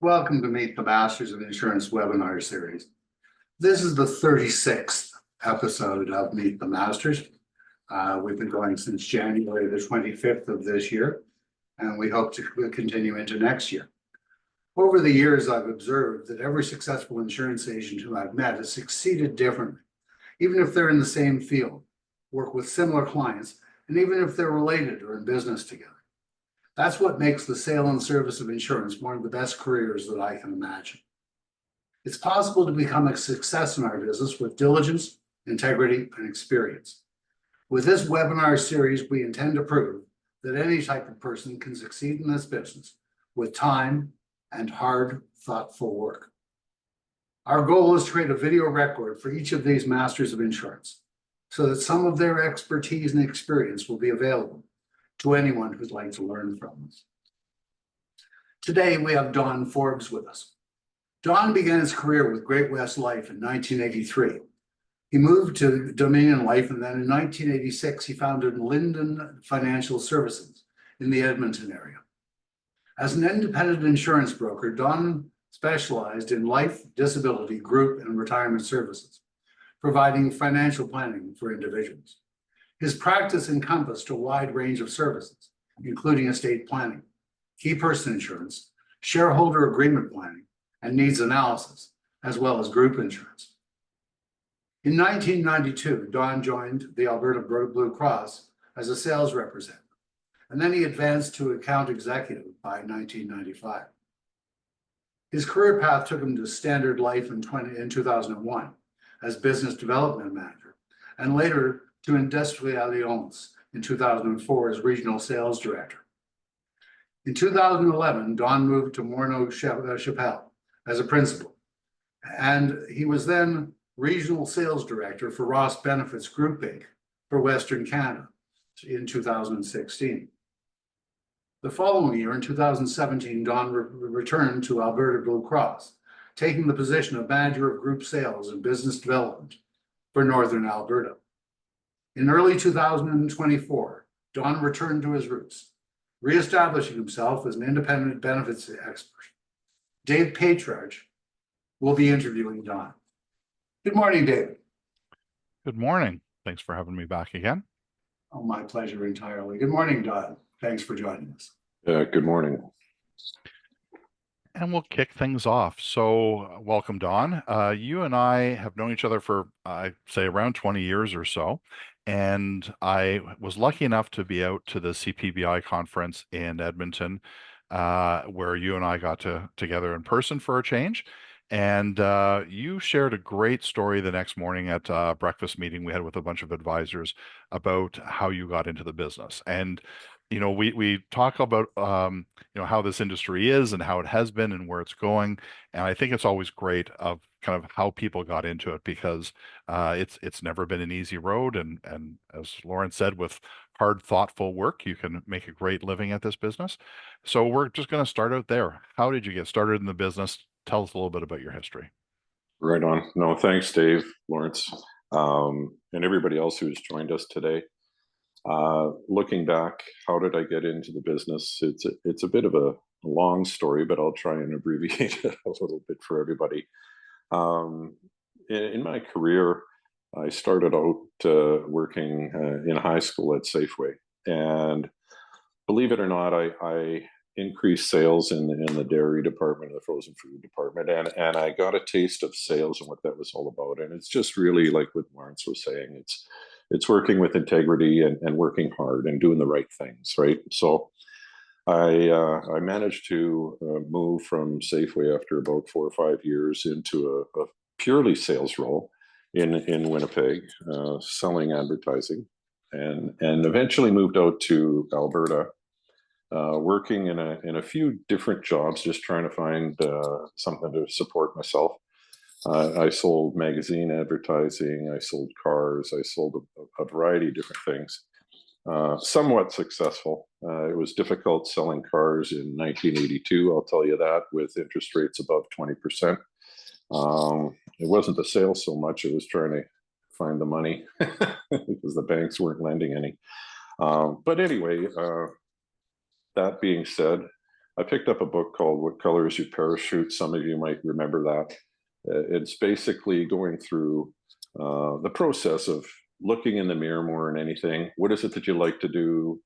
Welcome to Meet the Masters of Insurance webinar series. This is the 36th episode of Meet the Masters. We've been going since January the 25th of this year, and we hope to continue into next year. Over the years, I've observed that every successful insurance agent who I've met has succeeded differently, even if they're in the same field, work with similar clients, and even if they're related or in business together. That's what makes the sale and service of insurance one of the best careers that I can imagine. It's possible to become a success in our business with diligence, integrity, and experience. With this webinar series, we intend to prove that any type of person can succeed in this business with time and hard, thoughtful work. Our goal is to create a video record for each of these masters of insurance so that some of their expertise and experience will be available to anyone who'd like to learn from us. Today, we have Don Forbes with us. Don began his career with Great-West Life in 1983. He moved to Dominion Life, and then in 1986, he founded Linden Financial Services in the Edmonton area. As an independent insurance broker, Don specialized in life, disability, group, and retirement services, providing financial planning for individuals. His practice encompassed a wide range of services, including estate planning, key person insurance, shareholder agreement planning, and needs analysis, as well as group insurance. In 1992, Don joined the Alberta Blue Cross as a sales representative, and then he advanced to account executive by 1995. His career path took him to Standard Life in 2001 as business development manager, and later to Industrial Alliance in 2004 as regional sales director. In 2011, Don moved to Morneau Shepell as a principal, and he was then regional sales director for Ross Benefits Group Inc. for Western Canada in 2016. The following year, in 2017, Don returned to Alberta Blue Cross, taking the position of manager of group sales and business development for Northern Alberta. In early 2024, Don returned to his roots, reestablishing himself as an independent benefits expert. Dave Patriarch will be interviewing Don. Good morning, David. Good morning. Thanks for having me back again. Oh, my pleasure entirely. Good morning, Don. Thanks for joining us. Good morning. And we'll kick things off. So welcome, Don. You and I have known each other for, I'd say, around 20 years or so. And I was lucky enough to be out to the CPBI conference in Edmonton, where you and I got together in person for a change. And you shared a great story the next morning at a breakfast meeting we had with a bunch of advisors about how you got into the business. And we talk about how this industry is and how it has been and where it's going. And I think it's always great of kind of how people got into it, because it's never been an easy road. And as Lauren said, with hard, thoughtful work, you can make a great living at this business. So we're just going to start out there. How did you get started in the business? Tell us a little bit about your history. Right on. No, thanks, Dave, Lawrence, and everybody else who's joined us today. Looking back, how did I get into the business? It's a bit of a long story, but I'll try and abbreviate it a little bit for everybody. In my career, I started out working in high school at Safeway, and believe it or not, I increased sales in the dairy department, the frozen food department, and I got a taste of sales and what that was all about. And it's just really like what Lawrence was saying. It's working with integrity and working hard and doing the right things, right? So I managed to move from Safeway after about 4 or 5 years into a purely sales role in Winnipeg, selling advertising, and eventually moved out to Alberta, working in a few different jobs, just trying to find something to support myself. I sold magazine advertising, I sold cars, I sold a variety of different things. Somewhat successful. It was difficult selling cars in 1982, I'll tell you that, with interest rates above 20%. It wasn't the sales so much, it was trying to find the money because the banks weren't lending any. But anyway, that being said, I picked up a book called What Color Is Your Parachute? Some of you might remember that. It's basically going through the process of looking in the mirror more than anything. What is it that you like to do?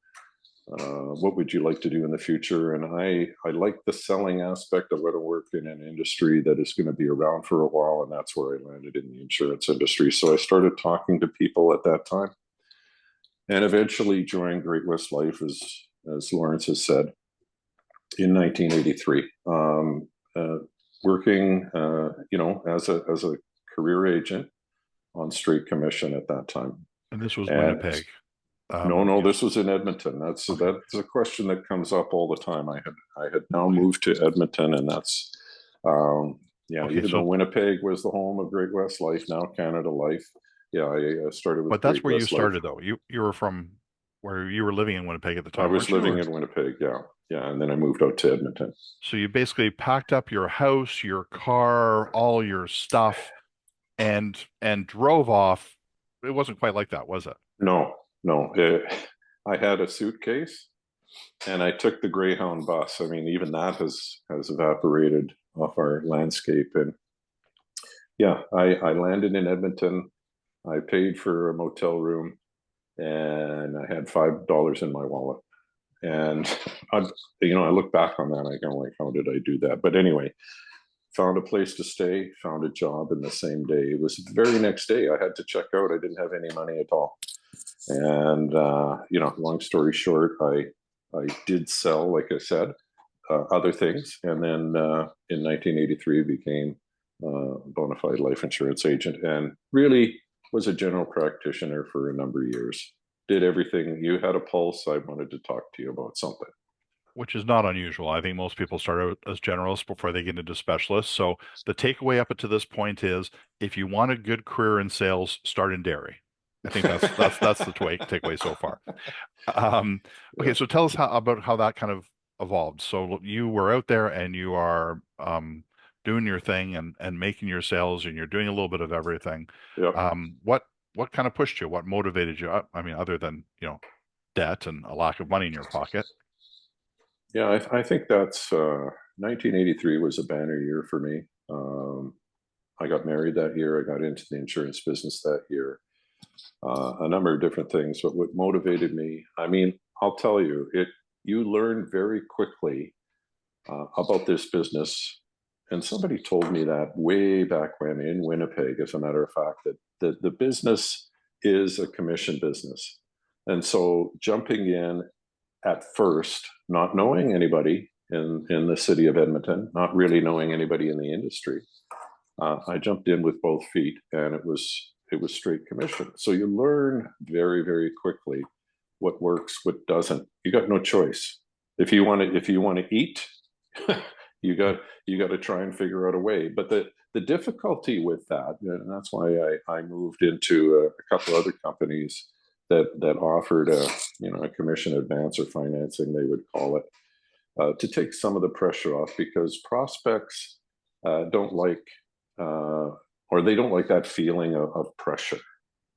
What would you like to do in the future? And I like the selling aspect. I want to work in an industry that is going to be around for a while, and that's where I landed, in the insurance industry. So I started talking to people at that time, and eventually joined Great-West Life, as Lawrence has said, in 1983. Working, as a career agent on straight commission at that time. And this was Winnipeg. No, this was in Edmonton. That's a question that comes up all the time. I had now moved to Edmonton, and that's even though Winnipeg was the home of Great-West Life, now Canada Life. Yeah, I started with. But that's where you started, though. You were from where you were living in Winnipeg at the time. I was living in Winnipeg, yeah, and then I moved out to Edmonton. So you basically packed up your house, your car, all your stuff, and drove off. It wasn't quite like that, was it? No. I had a suitcase, and I took the Greyhound bus. I mean, even that has evaporated off our landscape. And yeah, I landed in Edmonton. I paid for a motel room, and I had $5 in my wallet. And I look back on that, I go like, how did I do that? But anyway, found a place to stay, found a job in the same day. It was the very next day I had to check out. I didn't have any money at all. And, long story short, I did sell, like I said, other things. And then in 1983, became a bona fide life insurance agent, and really was a general practitioner for a number of years. Did everything. You had a pulse, I wanted to talk to you about something. Which is not unusual. I think most people start out as generalists before they get into specialists. So the takeaway up to this point is, if you want a good career in sales, start in dairy. I think that's the takeaway so far. Okay, so tell us about how that kind of evolved. So you were out there and you are doing your thing and making your sales, and you're doing a little bit of everything. Yeah. What kind of pushed you? What motivated you? I mean, other than debt and a lack of money in your pocket. Yeah, I think that's 1983 was a banner year for me. I got married that year. I got into the insurance business that year. A number of different things, but what motivated me, I mean, I'll tell you, you learn very quickly about this business. And somebody told me that way back when in Winnipeg, as a matter of fact, that the business is a commission business. And so jumping in at first, not knowing anybody in the city of Edmonton, not really knowing anybody in the industry, I jumped in with both feet, and it was straight commission. So you learn very, very quickly what works, what doesn't. You got no choice. If you want to eat, you got to try and figure out a way. But the difficulty with that, and that's why I moved into a couple other companies that offered a commission advance or financing, they would call it, to take some of the pressure off, because prospects don't like or they don't like that feeling of pressure.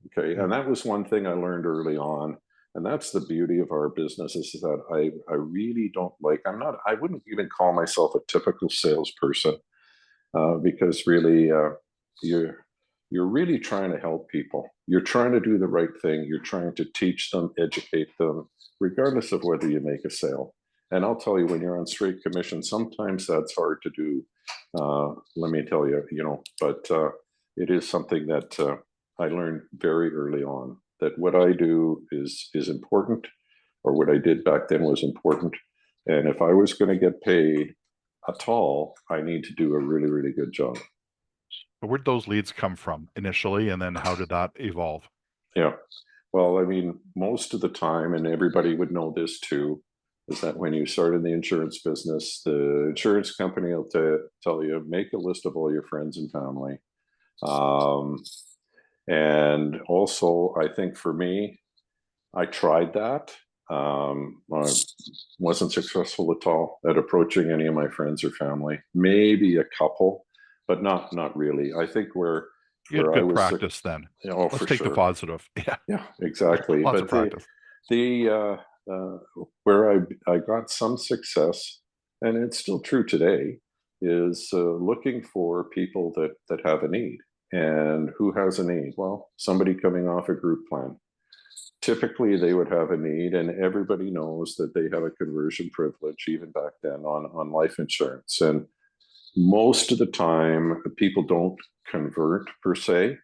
Okay. And that was one thing I learned early on. And that's the beauty of our business, is that I really don't like, I wouldn't even call myself a typical salesperson, because really you're really trying to help people. You're trying to do the right thing. You're trying to teach them, educate them, regardless of whether you make a sale. And I'll tell you, when you're on straight commission, sometimes that's hard to do. Let me tell you, but it is something that I learned very early on, that what I do is important, or what I did back then was important. And if I was going to get paid at all, I need to do a really, really good job. Where'd those leads come from initially, and then how did that evolve? Yeah. Well, I mean, most of the time, and everybody would know this too, is that when you start in the insurance business, the insurance company will tell you, make a list of all your friends and family. And also, I think for me, I tried that. I wasn't successful at all at approaching any of my friends or family. Maybe a couple, but not really. I think where you had good practice then. Let's take the positive. Yeah, exactly. Lots of practice. Where I got some success and it's still true today, is looking for people that have a need. And who has a need? Well, somebody coming off a group plan. Typically, they would have a need, and everybody knows that they have a conversion privilege, even back then, on life insurance. And most of the time, people don't convert per se.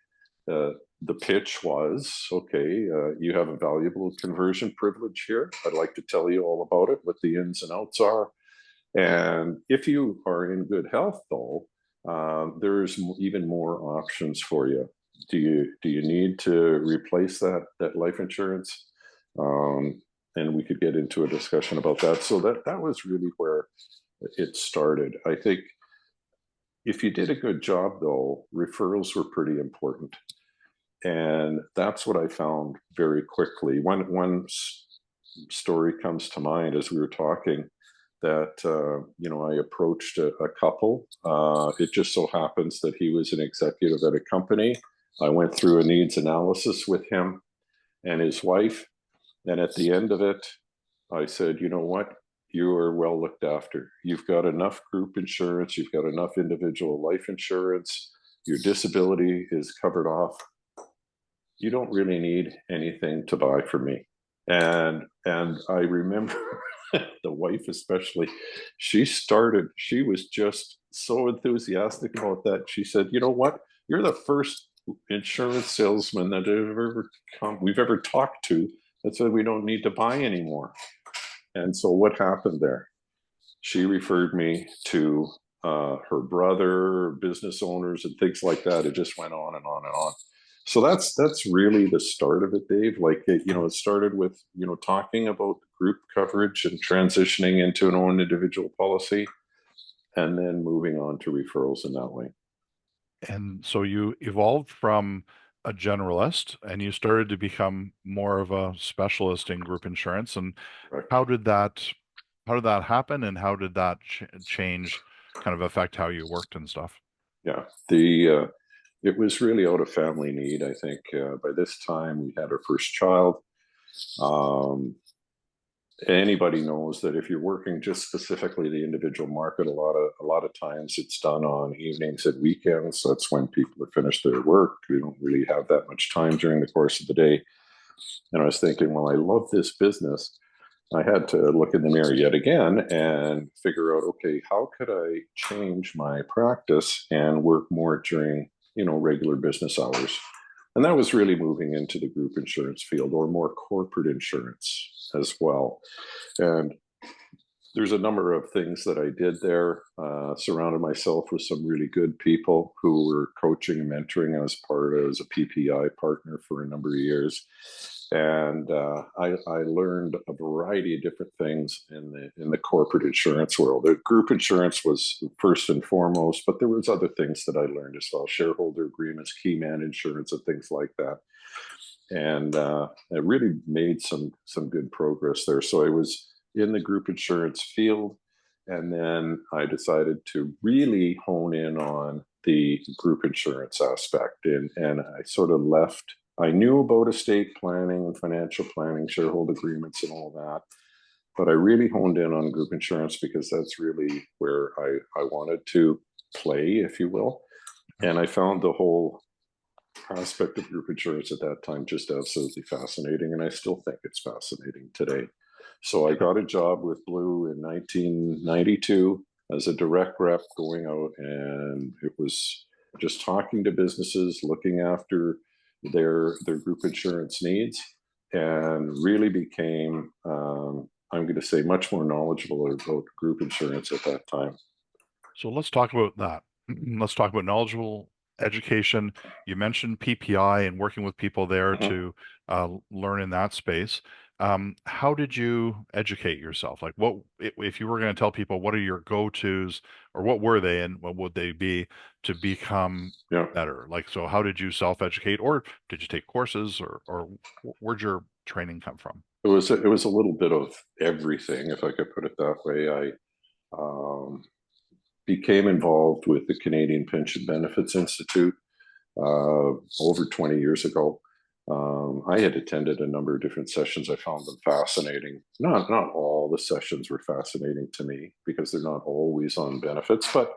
The pitch was, okay, you have a valuable conversion privilege here. I'd like to tell you all about it, what the ins and outs are. And if you are in good health, though, there's even more options for you. Do you need to replace that life insurance? And we could get into a discussion about that. So that was really where it started. I think if you did a good job, though, referrals were pretty important. And that's what I found very quickly. One story comes to mind as we were talking, that I approached a couple. It just so happens that he was an executive at a company. I went through a needs analysis with him and his wife. And at the end of it, I said, you know what? You are well looked after. You've got enough group insurance. You've got enough individual life insurance. Your disability is covered off. You don't really need anything to buy from me. And I remember the wife especially, she was just so enthusiastic about that. She said, you know what? You're the first insurance salesman that we've ever talked to that said we don't need to buy anymore. And so what happened there? She referred me to her brother, business owners, and things like that. It just went on and on and on. So that's really the start of it, Dave. Like, it started with, talking about group coverage and transitioning into an own individual policy, and then moving on to referrals in that way. And so you evolved from a generalist and you started to become more of a specialist in group insurance. And Correct. how did that happen, and how did that change kind of affect how you worked and stuff? Yeah, it was really out of family need. I think by this time we had our first child. Anybody knows that if you're working just specifically the individual market, a lot of times it's done on evenings and weekends. So that's when people have finished their work. We don't really have that much time during the course of the day. And I was thinking, well, I love this business. I had to look in the mirror yet again and figure out, okay, how could I change my practice and work more during, regular business hours? And that was really moving into the group insurance field, or more corporate insurance as well. And there's a number of things that I did there. Surrounded myself with some really good people who were coaching and mentoring. I was a PPI partner for a number of years. And I learned a variety of different things in the corporate insurance world. The group insurance was first and foremost, but there was other things that I learned as well: shareholder agreements, key man insurance, and things like that. And I really made some good progress there. So I was in the group insurance field, and then I decided to really hone in on the group insurance aspect, and I sort of left. I knew about estate planning and financial planning, shareholder agreements and all that, but I really honed in on group insurance because that's really where I wanted to play, if you will. And I found the whole aspect of group insurance at that time just absolutely fascinating, and I still think it's fascinating today. So I got a job with Blue in 1992 as a direct rep, going out, and it was just talking to businesses, looking after their group insurance needs, and really became, I'm going to say, much more knowledgeable about group insurance at that time. So let's talk about that. Let's talk about knowledgeable education. You mentioned PPI and working with people there to learn in that space. How did you educate yourself? Like, what if you were going to tell people what are your go-tos, or what were they and what would they be to become better? Like, so how did you self-educate, or did you take courses, or where'd your training come from? It was a little bit of everything, if I could put it that way. I became involved with the Canadian Pension Benefits Institute over 20 years ago. I had attended a number of different sessions. I found them fascinating. Not all the sessions were fascinating to me because they're not always on benefits, but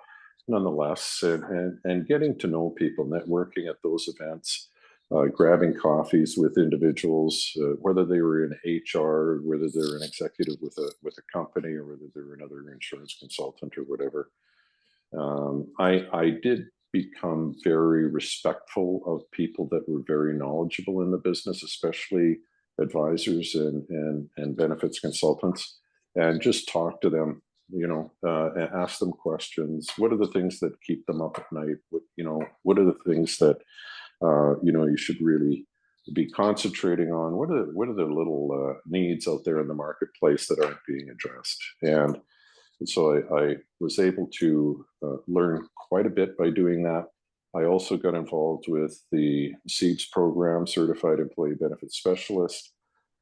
nonetheless, and getting to know people, networking at those events, grabbing coffees with individuals, whether they were in HR, whether they're an executive with a company, or whether they're another insurance consultant or whatever. I did become very respectful of people that were very knowledgeable in the business, especially advisors and benefits consultants, and just talk to them, and ask them questions. What are the things that keep them up at night? What are the things that, you should really be concentrating on? What are the little needs out there in the marketplace that aren't being addressed? And so I was able to learn quite a bit by doing that. I also got involved with the SEEBS program, Certified Employee Benefit Specialist.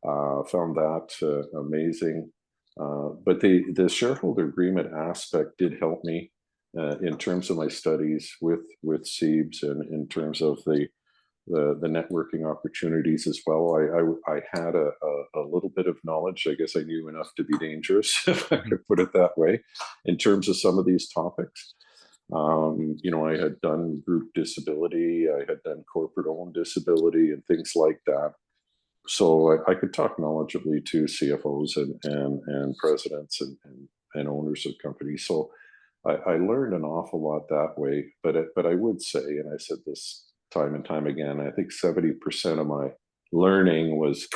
Found that amazing. But the shareholder agreement aspect did help me in terms of my studies with SEEBS, and in terms of the networking opportunities as well. I had a little bit of knowledge. I guess I knew enough to be dangerous, if I could put it that way, in terms of some of these topics. I had done group disability, I had done corporate owned disability and things like that. So I could talk knowledgeably to CFOs and presidents and owners of companies. So I learned an awful lot that way. But I would say, and I said this time and time again, I think 70% of my learning was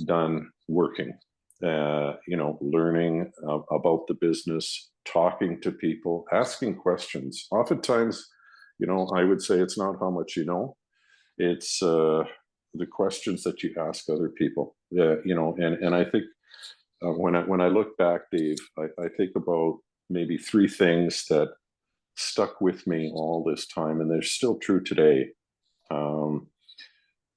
done working, learning about the business, talking to people, asking questions. Oftentimes, I would say it's not how much you know, it's the questions that you ask other people. And I think when I look back, Dave, I think about maybe three things that stuck with me all this time, and they're still true today.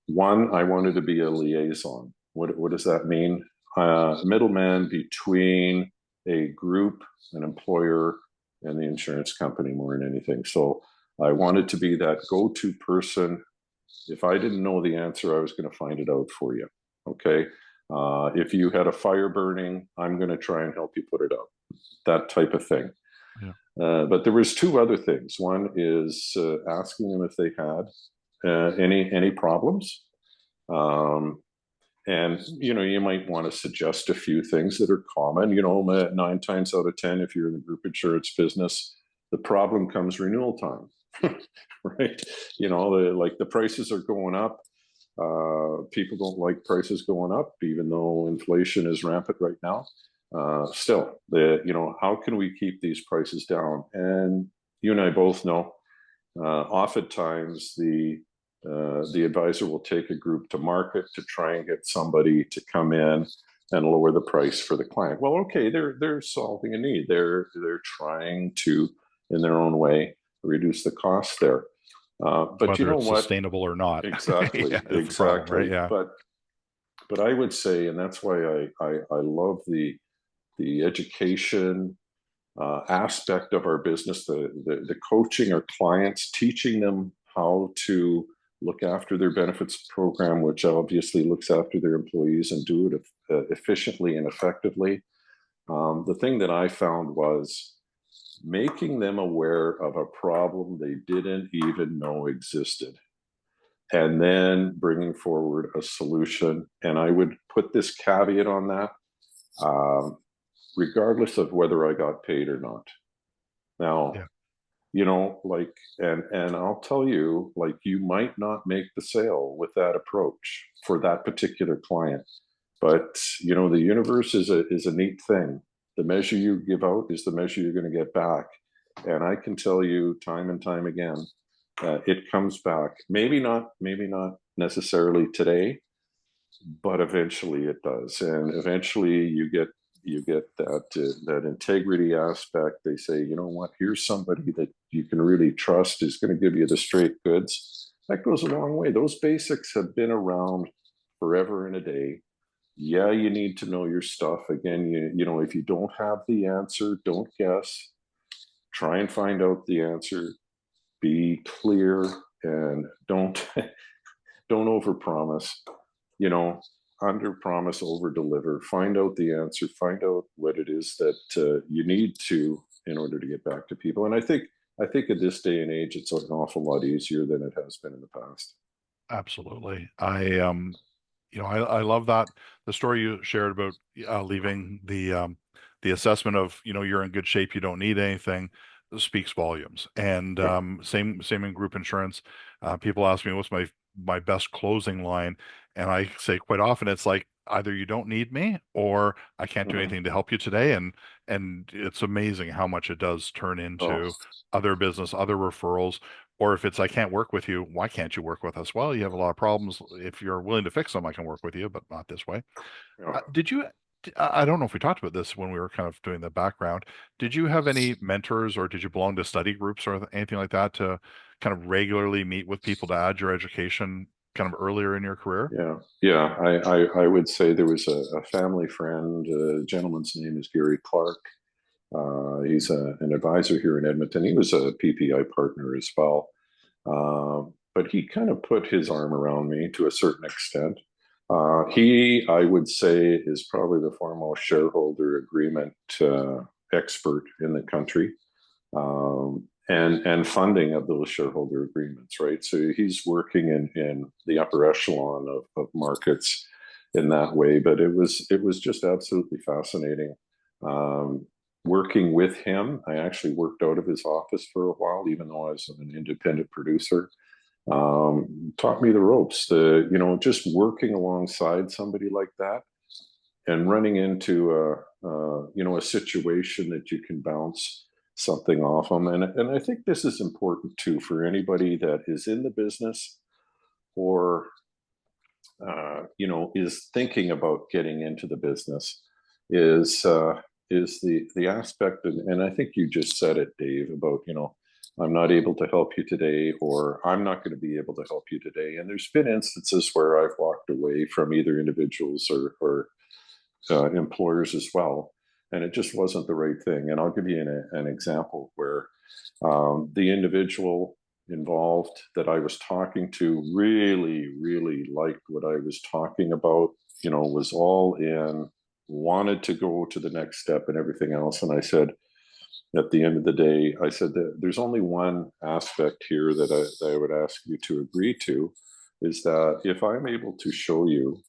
One, I wanted to be a liaison. What does that mean? Middleman between a group, an employer, and the insurance company more than anything. So I wanted to be that go-to person. If I didn't know the answer, I was going to find it out for you. Okay. If you had a fire burning, I'm going to try and help you put it out. That type of thing. Yeah. But there was two other things. One is asking them if they had any problems. And, you might want to suggest a few things that are common. 9 times out of 10, if you're in the group insurance business, the problem comes renewal time, right? The prices are going up. People don't like prices going up, even though inflation is rampant right now. Still, how can we keep these prices down? And you and I both know, oftentimes the advisor will take a group to market to try and get somebody to come in and lower the price for the client. Well, okay, they're solving a need. They're trying to, in their own way, reduce the cost there. But whether you know it's what? Sustainable or not. Exactly, Yeah, exactly. Problem, right? Yeah. But I would say, and that's why I love the education aspect of our business, the coaching our clients, teaching them how to look after their benefits program, which obviously looks after their employees, and do it efficiently and effectively. The thing that I found was making them aware of a problem they didn't even know existed, and then bringing forward a solution. And I would put this caveat on that, regardless of whether I got paid or not. Now, yeah. And I'll tell you, you might not make the sale with that approach for that particular client. But, the universe is a neat thing. The measure you give out is the measure you're going to get back. And I can tell you time and time again, it comes back. Maybe not necessarily today, but eventually it does. And eventually you get that integrity aspect. They say, you know what, here's somebody that you can really trust, is going to give you the straight goods. That goes a long way. Those basics have been around forever and a day. Yeah, you need to know your stuff. Again, if you don't have the answer, don't guess. Try and find out the answer. Be clear, and don't don't overpromise, you know, under promise, over deliver, find out the answer, find out what it is that you need to in order to get back to people. And I think at this day and age, it's an awful lot easier than it has been in the past. Absolutely. I love that the story you shared about leaving the assessment of, you're in good shape, you don't need anything, speaks volumes. And same in group insurance. People ask me what's my best closing line, and I say quite often it's like either you don't need me or I can't do anything to help you today. And it's amazing how much it does turn into other business, other referrals. Or if it's I can't work with you, why can't you work with us? Well, you have a lot of problems. If you're willing to fix them, I can work with you, but not this way. Did you? I don't know if we talked about this when we were kind of doing the background. Did you have any mentors, or did you belong to study groups or anything like that to kind of regularly meet with people to add your education kind of earlier in your career? Yeah. I would say there was a family friend. A gentleman's name is Gary Clark. He's an advisor here in Edmonton. He was a PPI partner as well. But he kind of put his arm around me to a certain extent. He, I would say, is probably the foremost shareholder agreement expert in the country, and funding of those shareholder agreements, right? So he's working in the upper echelon of markets in that way. But it was just absolutely fascinating. Working with him, I actually worked out of his office for a while, even though I was an independent producer. Taught me the ropes, just working alongside somebody like that and running into a situation that you can bounce something off them. And I think this is important too for anybody that is in the business or is thinking about getting into the business is the aspect, and I think you just said it, Dave, about I'm not able to help you today, or I'm not going to be able to help you today. And there's been instances where I've walked away from either individuals or employers as well, and it just wasn't the right thing. And I'll give you an example where the individual involved that I was talking to really, really liked what I was talking about, was all in, wanted to go to the next step and everything else. And I said, at the end of the day, I said that there's only one aspect here that I would ask you to agree to, is that if I'm able to show you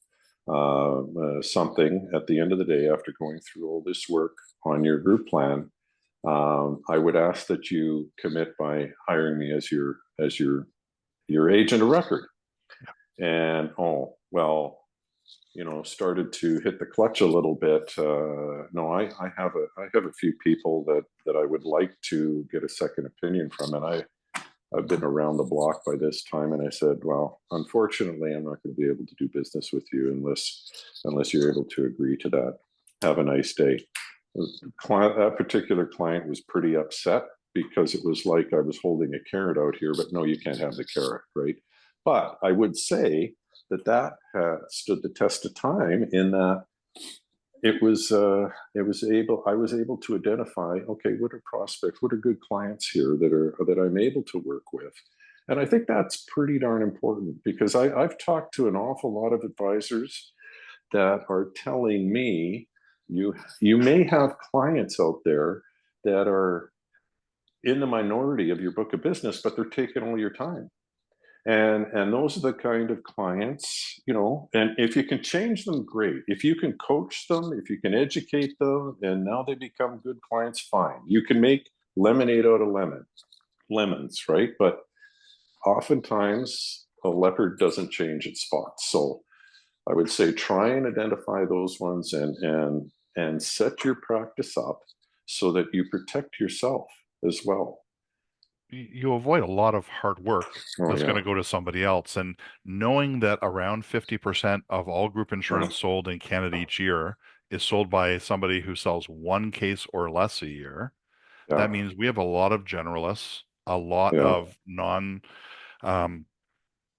something at the end of the day after going through all this work on your group plan, I would ask that you commit by hiring me as your agent of record. And started to hit the clutch a little bit. No, I have a few people that I would like to get a second opinion from, and I've been around the block by this time, and I said, well, unfortunately, I'm not going to be able to do business with you unless you're able to agree to that. Have a nice day. That particular client was pretty upset because it was like I was holding a carrot out here, but no, you can't have the carrot, right? But I would say that stood the test of time in that I was able to identify, okay, what are prospects, what are good clients here that I'm able to work with. And I think that's pretty darn important, because I've talked to an awful lot of advisors that are telling me, you may have clients out there that are in the minority of your book of business, but they're taking all your time. And those are the kind of clients, and if you can change them, great. If you can coach them, if you can educate them, and now they become good clients, fine. You can make lemonade out of lemons, right? But oftentimes a leopard doesn't change its spots. So I would say try and identify those ones and set your practice up so that you protect yourself as well. You avoid a lot of hard work that's going to go to somebody else. And knowing that around 50% of all group insurance sold in Canada each year is sold by somebody who sells one case or less a year, that means we have a lot of generalists, a lot of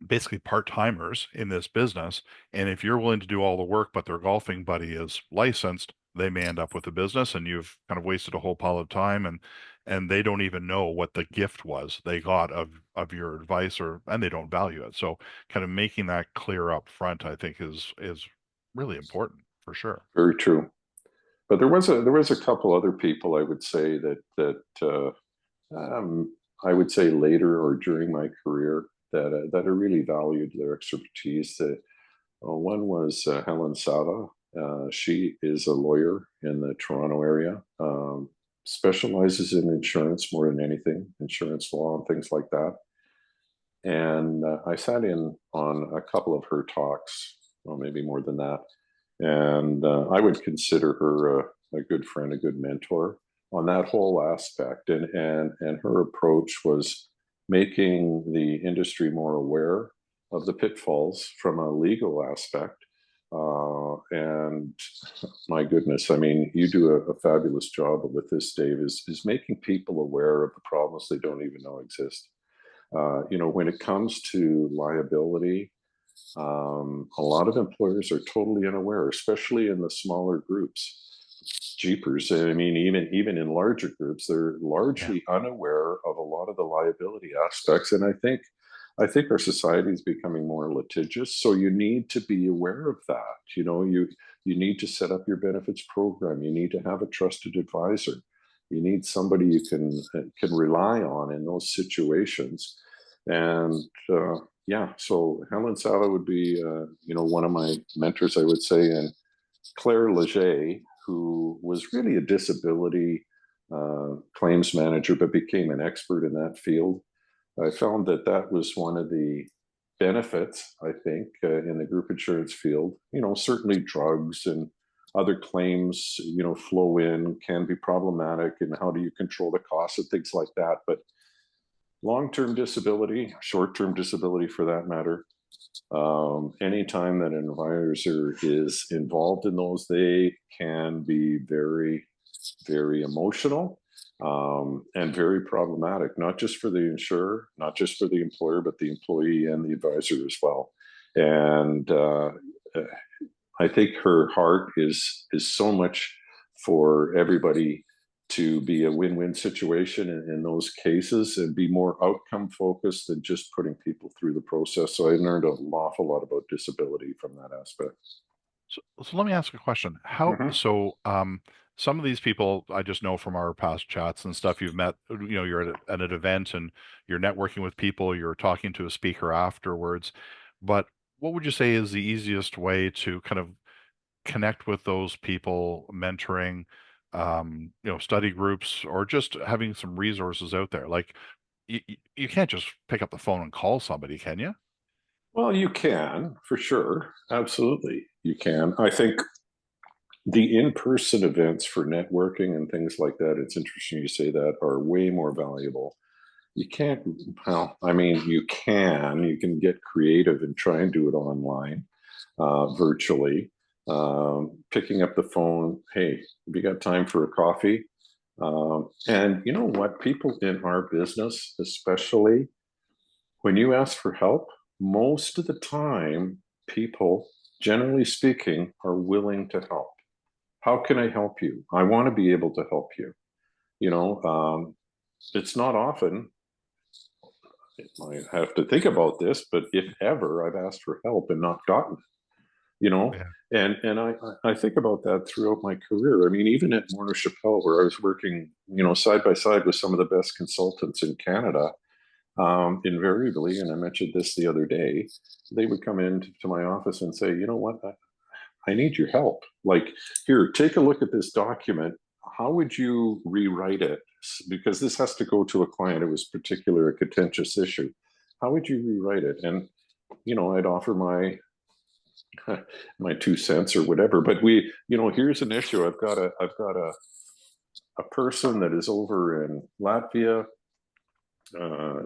basically part-timers in this business. And if you're willing to do all the work, but their golfing buddy is licensed, they may end up with a business, and you've kind of wasted a whole pile of time and they don't even know what the gift was they got of your advice, and they don't value it. So kind of making that clear up front, I think is really important for sure. Very true. But there was a couple other people I would say um, I would say later or during my career that I really valued their expertise. One was Helen Sava. She is a lawyer in the Toronto area, specializes in insurance more than anything, insurance law and things like that. And I sat in on a couple of her talks, well, maybe more than that. And I would consider her a good friend, a good mentor on that whole aspect. And her approach was making the industry more aware of the pitfalls from a legal aspect. And my goodness, I mean, you do a fabulous job with this, Dave, is making people aware of the problems they don't even know exist. When it comes to liability, a lot of employers are totally unaware, especially in the smaller groups. Jeepers, I mean, even in larger groups, they're largely unaware of a lot of the liability aspects. And I think our society is becoming more litigious. So you need to be aware of that. You need to set up your benefits program. You need to have a trusted advisor. You need somebody you can rely on in those situations. And so Helen Sala would be one of my mentors, I would say, and Claire Leger, who was really a disability claims manager, but became an expert in that field. I found that was one of the benefits, I think, in the group insurance field. Certainly drugs and other claims, flow in, can be problematic, and how do you control the costs and things like that. But long-term disability, short-term disability for that matter, anytime that an advisor is involved in those, they can be very, very emotional and very problematic, not just for the insurer, not just for the employer, but the employee and the advisor as well. And I think her heart is so much for everybody to be a win-win situation in those cases and be more outcome focused than just putting people through the process. So I learned an awful lot about disability from that aspect. So let me ask a question. Some of these people I just know from our past chats and stuff you've met, you're at an event and you're networking with people, you're talking to a speaker afterwards. But what would you say is the easiest way to kind of connect with those people, mentoring, study groups, or just having some resources out there? Like you can't just pick up the phone and call somebody, can you? Well, you can, for sure. Absolutely, you can. I think the in-person events for networking and things like that, it's interesting you say that, are way more valuable. You can't, well, I mean, you can get creative and try and do it online, virtually. Picking up the phone, hey, have you got time for a coffee? And you know what? People in our business, especially, when you ask for help, most of the time, people, generally speaking, are willing to help. How can I help you? I want to be able to help you. It's not often, I have to think about this, but if ever I've asked for help and not gotten it, Yeah. and I think about that throughout my career. I mean, even at Morneau Shepell, where I was working, side by side with some of the best consultants in Canada, invariably, and I mentioned this the other day, they would come into my office and say, you know what, I need your help. Like, here, take a look at this document. How would you rewrite it? Because this has to go to a client. It was particular a contentious issue. How would you rewrite it? And I'd offer my 2 cents or whatever. But here's an issue. I've got a person that is over in Latvia,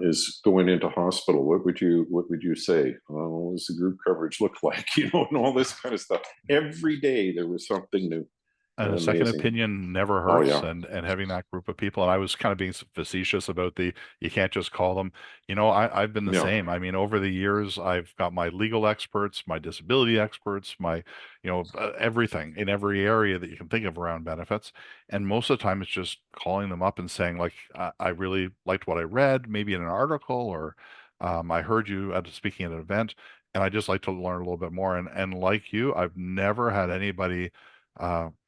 is going into hospital. What would you say? What does the group coverage look like? And all this kind of stuff. Every day there was something new. And a second Amazing. opinion never Oh hurts, yeah. and having that group of people. And I was kind of being facetious about you can't just call them. I've been the Yeah. same. I mean, over the years, I've got my legal experts, my disability experts, everything in every area that you can think of around benefits. And most of the time, it's just calling them up and saying, like, I really liked what I read, maybe in an article, or I heard you speaking at an event, and I just like to learn a little bit more. And like you, I've never had anybody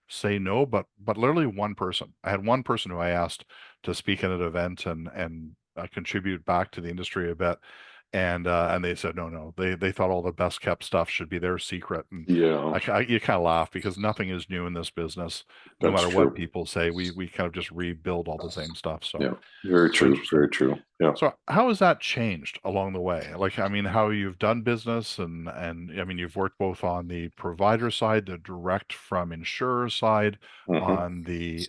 say no, but literally one person. I had one person who I asked to speak at an event and contribute back to the industry a bit, and they said no. They thought all the best kept stuff should be their secret, and Yeah. you kind of laugh because nothing is new in this business. No That's matter what true. people say, we kind of just rebuild all the same stuff. So Yeah. Very so true. interesting. Very true. Yeah. So how has that changed along the way? Like, I mean, how you've done business and I mean, you've worked both on the provider side, the direct from insurer side, Hmm. on the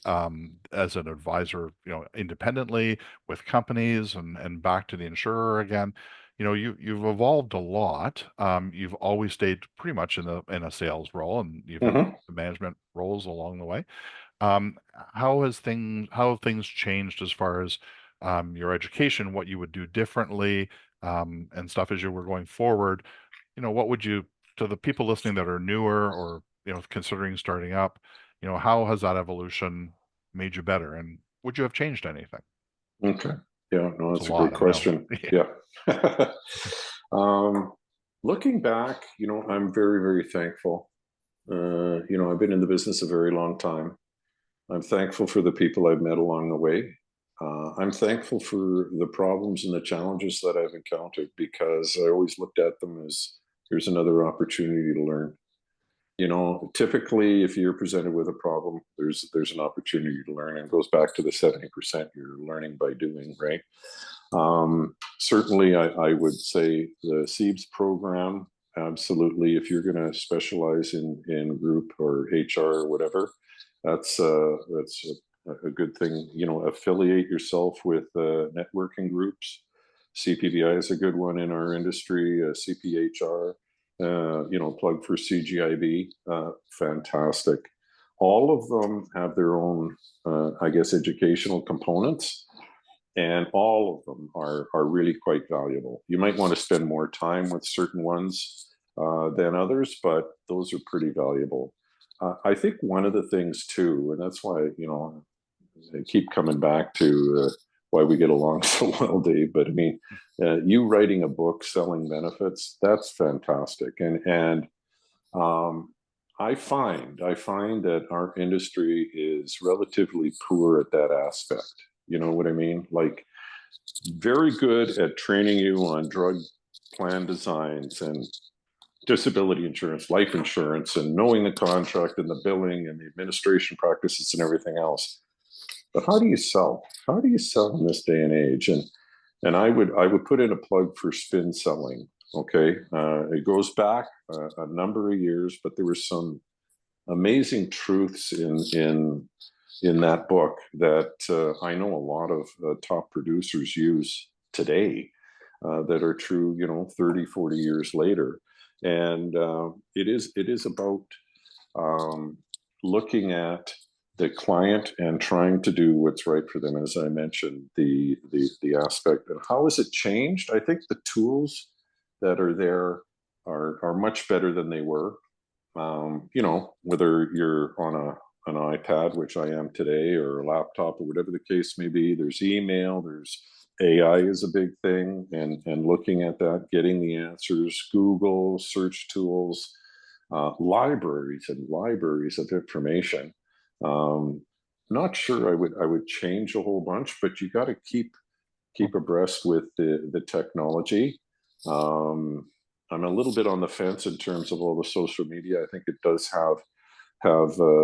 as an advisor, independently with companies and back to the insurer again. You've evolved a lot. You've always stayed pretty much in a sales role, and you've had Hmm. management roles along the way. Um, how have things changed as far as your education, what you would do differently, and stuff as you were going forward? What would you, to the people listening that are newer or considering starting up, how has that evolution made you better, and would you have changed anything? Okay. Yeah. No, It's a that's a great lot, I know. question. Yeah. um, Looking back, I'm very, very thankful. I've been in the business a very long time. I'm thankful for the people I've met along the way. I'm thankful for the problems and the challenges that I've encountered because I always looked at them as there's another opportunity to learn. Typically, if you're presented with a problem, there's an opportunity to learn, and it goes back to the 70% you're learning by doing, right? Certainly, I would say the SEEBS program, absolutely. If you're going to specialize in group or HR or whatever, that's a good thing. Affiliate yourself with networking groups. CPBI is a good one in our industry. CPHR, plug for CGIB, fantastic. All of them have their own, I guess, educational components, and all of them are really quite valuable. You might want to spend more time with certain ones than others, but those are pretty valuable. I think one of the things too, and that's why I keep coming back to why we get along so well, Dave. But I mean, you writing a book selling benefits, that's fantastic, and I find that our industry is relatively poor at that aspect. You know what I mean? Like, very good at training you on drug plan designs and disability insurance, life insurance, and knowing the contract and the billing and the administration practices and everything else. But how do you sell? How do you sell in this day and age? And I would put in a plug for spin selling. Okay, it goes back a number of years, but there were some amazing truths in that book that I know a lot of top producers use today that are true, 30, 40 years later. And it is about looking at the client and trying to do what's right for them. As I mentioned, the aspect of how has it changed? I think the tools that are there are much better than they were. Whether you're on an iPad, which I am today, or a laptop, or whatever the case may be, there's email, there's AI is a big thing, and looking at that, getting the answers, Google search tools, libraries and libraries of information. Um, Not sure I would change a whole bunch, but you got to keep abreast with the technology. Um, I'm a little bit on the fence in terms of all the social media. I think it does have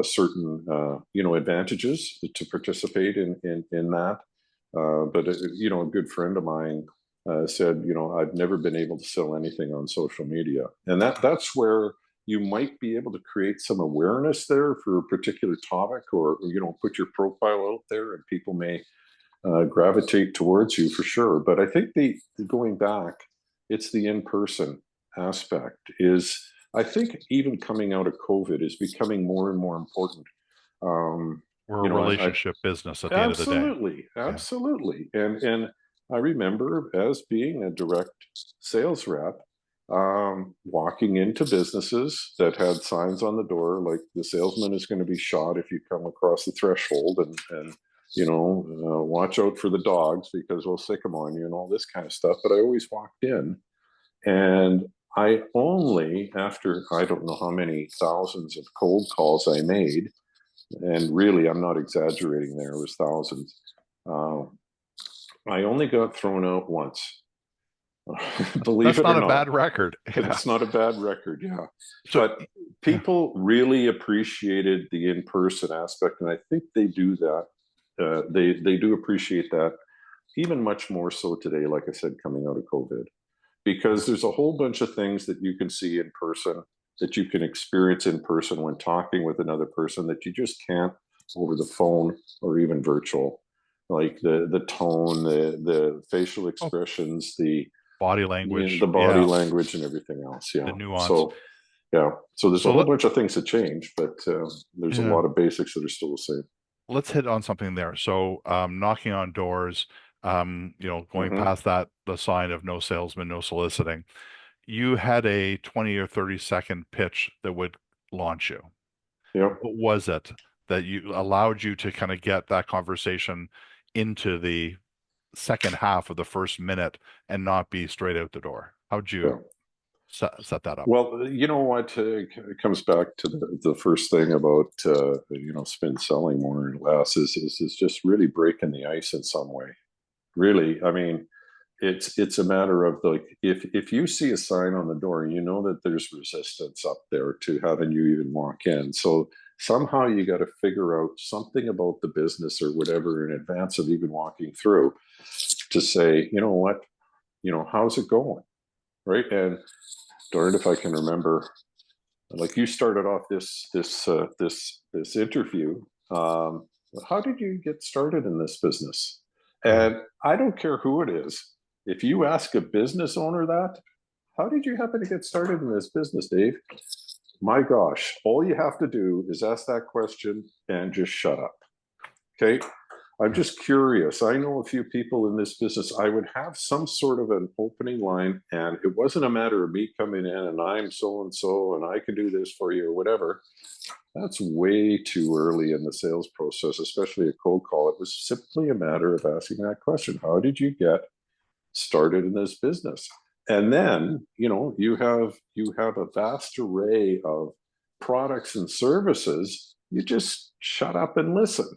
certain advantages to participate in that. But a good friend of mine said, I've never been able to sell anything on social media, and that's where you might be able to create some awareness there for a particular topic, or put your profile out there, and people may gravitate towards you for sure. But I think the going back, it's the in-person aspect is, I think, even coming out of COVID, is becoming more and more important. We're you a know, relationship business at the end of the day. absolutely, Yeah. absolutely. And I remember as being a direct sales rep, walking into businesses that had signs on the door like the salesman is going to be shot if you come across the threshold, and watch out for the dogs because we'll sick them on you and all this kind of stuff. But I always walked in, and I only, after I don't know how many thousands of cold calls I made, and really, I'm not exaggerating there, it was thousands. I only got thrown out once. Believe That's it or not a not. bad record. Yeah. It's not a bad record, yeah. So, But people really appreciated the in-person aspect, and I think they do that. They do appreciate that even much more so today, like I said, coming out of COVID, because there's a whole bunch of things that you can see in person, that you can experience in person when talking with another person, that you just can't over the phone or even virtual. Like the tone, the facial expressions, body language. the body Yeah. language and everything else. Yeah. The nuance. So yeah. So there's a So whole bunch of things that change, but there's a yeah. lot of basics that are still the same. Let's hit on something there. So, knocking on doors, going past that, the sign of no salesman, no soliciting. You had a 20 or 30-second pitch that would launch you. Yeah. What was it that you allowed you to kind of get that conversation into the second half of the first minute and not be straight out the door? How'd Yeah. you set that up? Well, you know what? It comes back to the first thing about spin selling more or less is just really breaking the ice in some way. Really, I mean, it's a matter of like if you see a sign on the door, you know that there's resistance up there to having you even walk in. So somehow you got to figure out something about the business or whatever in advance of even walking through to say, you know what, how's it going, right? And darned if I can remember, like you started off this interview. How did you get started in this business? And I don't care who it is. If you ask a business owner that, how did you happen to get started in this business, Dave? My gosh, all you have to do is ask that question and just shut up. Okay. I'm just curious. I know a few people in this business. I would have some sort of an opening line, and it wasn't a matter of me coming in and I'm so and so and I can do this for you or whatever. That's way too early in the sales process, especially a cold call. It was simply a matter of asking that question. How did you get started in this business? And then, you have a vast array of products and services. You just shut up and listen,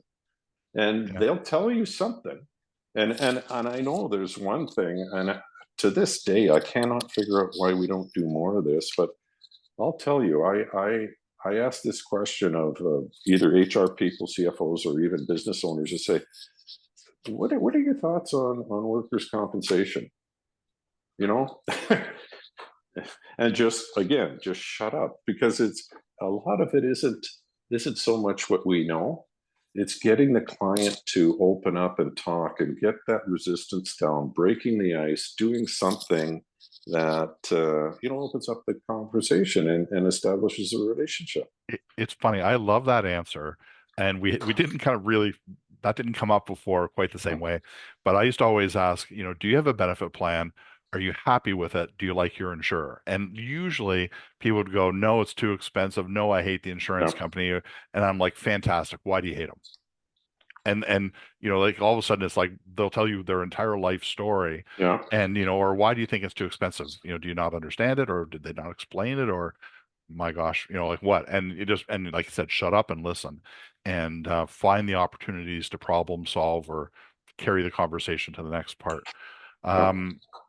and they'll tell you something. And I know there's one thing, and to this day, I cannot figure out why we don't do more of this, but I'll tell you, I asked this question of either HR people, CFOs, or even business owners to say, what are your thoughts on workers' compensation? And just shut up, because it's a lot of it isn't so much what we know. It's getting the client to open up and talk and get that resistance down, breaking the ice, doing something that opens up the conversation and establishes a relationship. It's funny. I love that answer, and we didn't kind of really, that didn't come up before quite the same way. But I used to always ask, do you have a benefit plan? Are you happy with it? Do you like your insurer? And usually people would go, no, it's too expensive. No, I hate the insurance company. And I'm like, fantastic. Why do you hate them? And like all of a sudden it's like they'll tell you their entire life story. Yeah. And or why do you think it's too expensive? Do you not understand it, or did they not explain it, or my gosh, like what? And like I said, shut up and listen, and find the opportunities to problem solve or carry the conversation to the next part.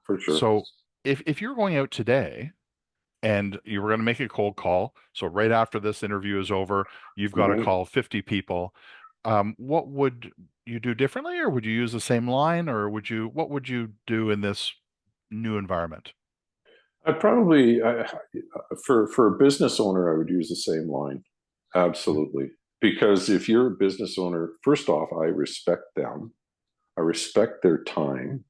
For sure. So if you're going out today and you were going to make a cold call, so right after this interview is over, you've got to call 50 people. What would you do differently, or would you use the same line, or what would you do in this new environment? I'd probably, for a business owner, I would use the same line. Absolutely. Because if you're a business owner, first off, I respect them. I respect their time.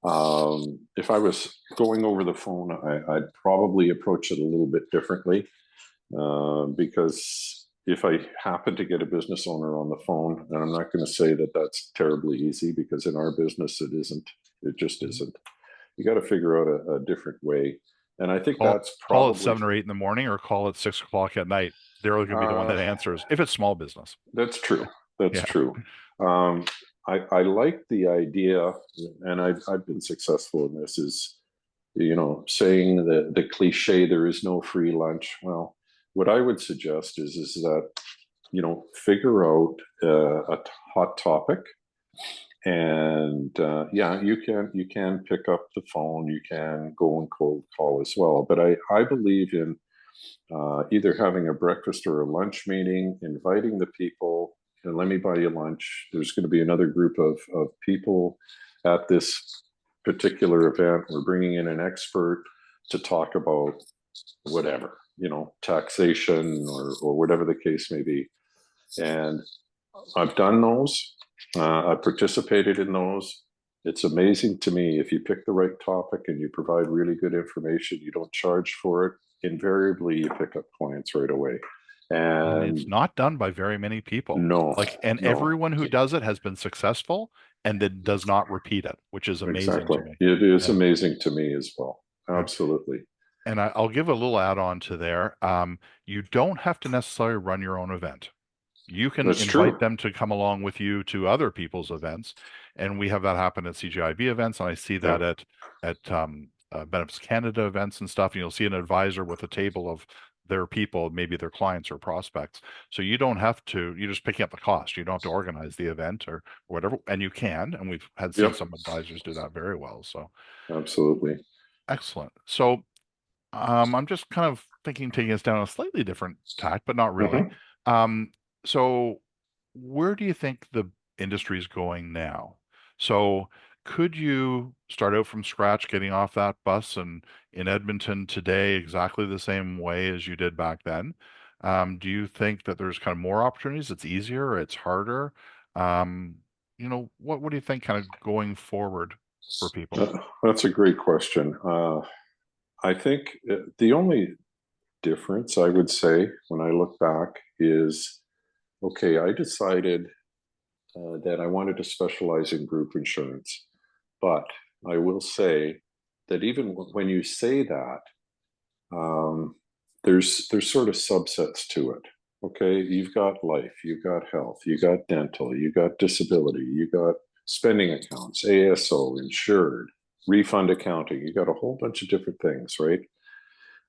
If I was going over the phone, I'd probably approach it a little bit differently, because if I happen to get a business owner on the phone, and I'm not going to say that that's terribly easy, because in our business it isn't. It just isn't. You got to figure out a different way. And I think that's Call it probably 7 or 8 in the morning, or call it 6 o'clock at night. They're going to be the one that answers if it's small business. That's true. That's Yeah. true. I like the idea, and I've been successful in this, is, you know, saying the cliche, there is no free lunch. Well, what I would suggest is that, you know, figure out a hot topic, and yeah, you can pick up the phone, you can go and cold call as well. But I believe in either having a breakfast or a lunch meeting, inviting the people, and let me buy you lunch. There's going to be another group of people at this particular event. We're bringing in an expert to talk about whatever, you know, taxation or whatever the case may be. And I've done those. I've participated in those. It's amazing to me, if you pick the right topic and you provide really good information, you don't charge for it, invariably you pick up clients right away. And it's not done by very many people. No, and no. everyone who does it has been successful and then does not repeat it, which is amazing to me. It is amazing to me as well. Absolutely. And I'll give a little add-on to there. You don't have to necessarily run your own event. You can invite them to come along with you to other people's events, and we have that happen at CGIB events, and I see that at Benefits Canada events and stuff. And you'll see an advisor with a table of their people, maybe their clients or prospects. So you don't have to. You're just picking up the cost. You don't have to organize the event or whatever, and you can. And we've had seen some advisors do that very well. So absolutely excellent. So I'm just kind of taking us down a slightly different tack, but not really. So where do you think the industry is going now? So could you start out from scratch, getting off that bus and in Edmonton today exactly the same way as you did back then? Do you think that there's kind of more opportunities? It's easier, it's harder? You know, what do you think kind of going forward for people? That's a great question. I think the only difference, I would say, when I look back is, okay, I decided that I wanted to specialize in group insurance. But I will say that even when you say that, there's sort of subsets to it. Okay, you've got life, you've got health, you got dental, you got disability, you got spending accounts, ASO, insured, refund accounting. You got a whole bunch of different things, right?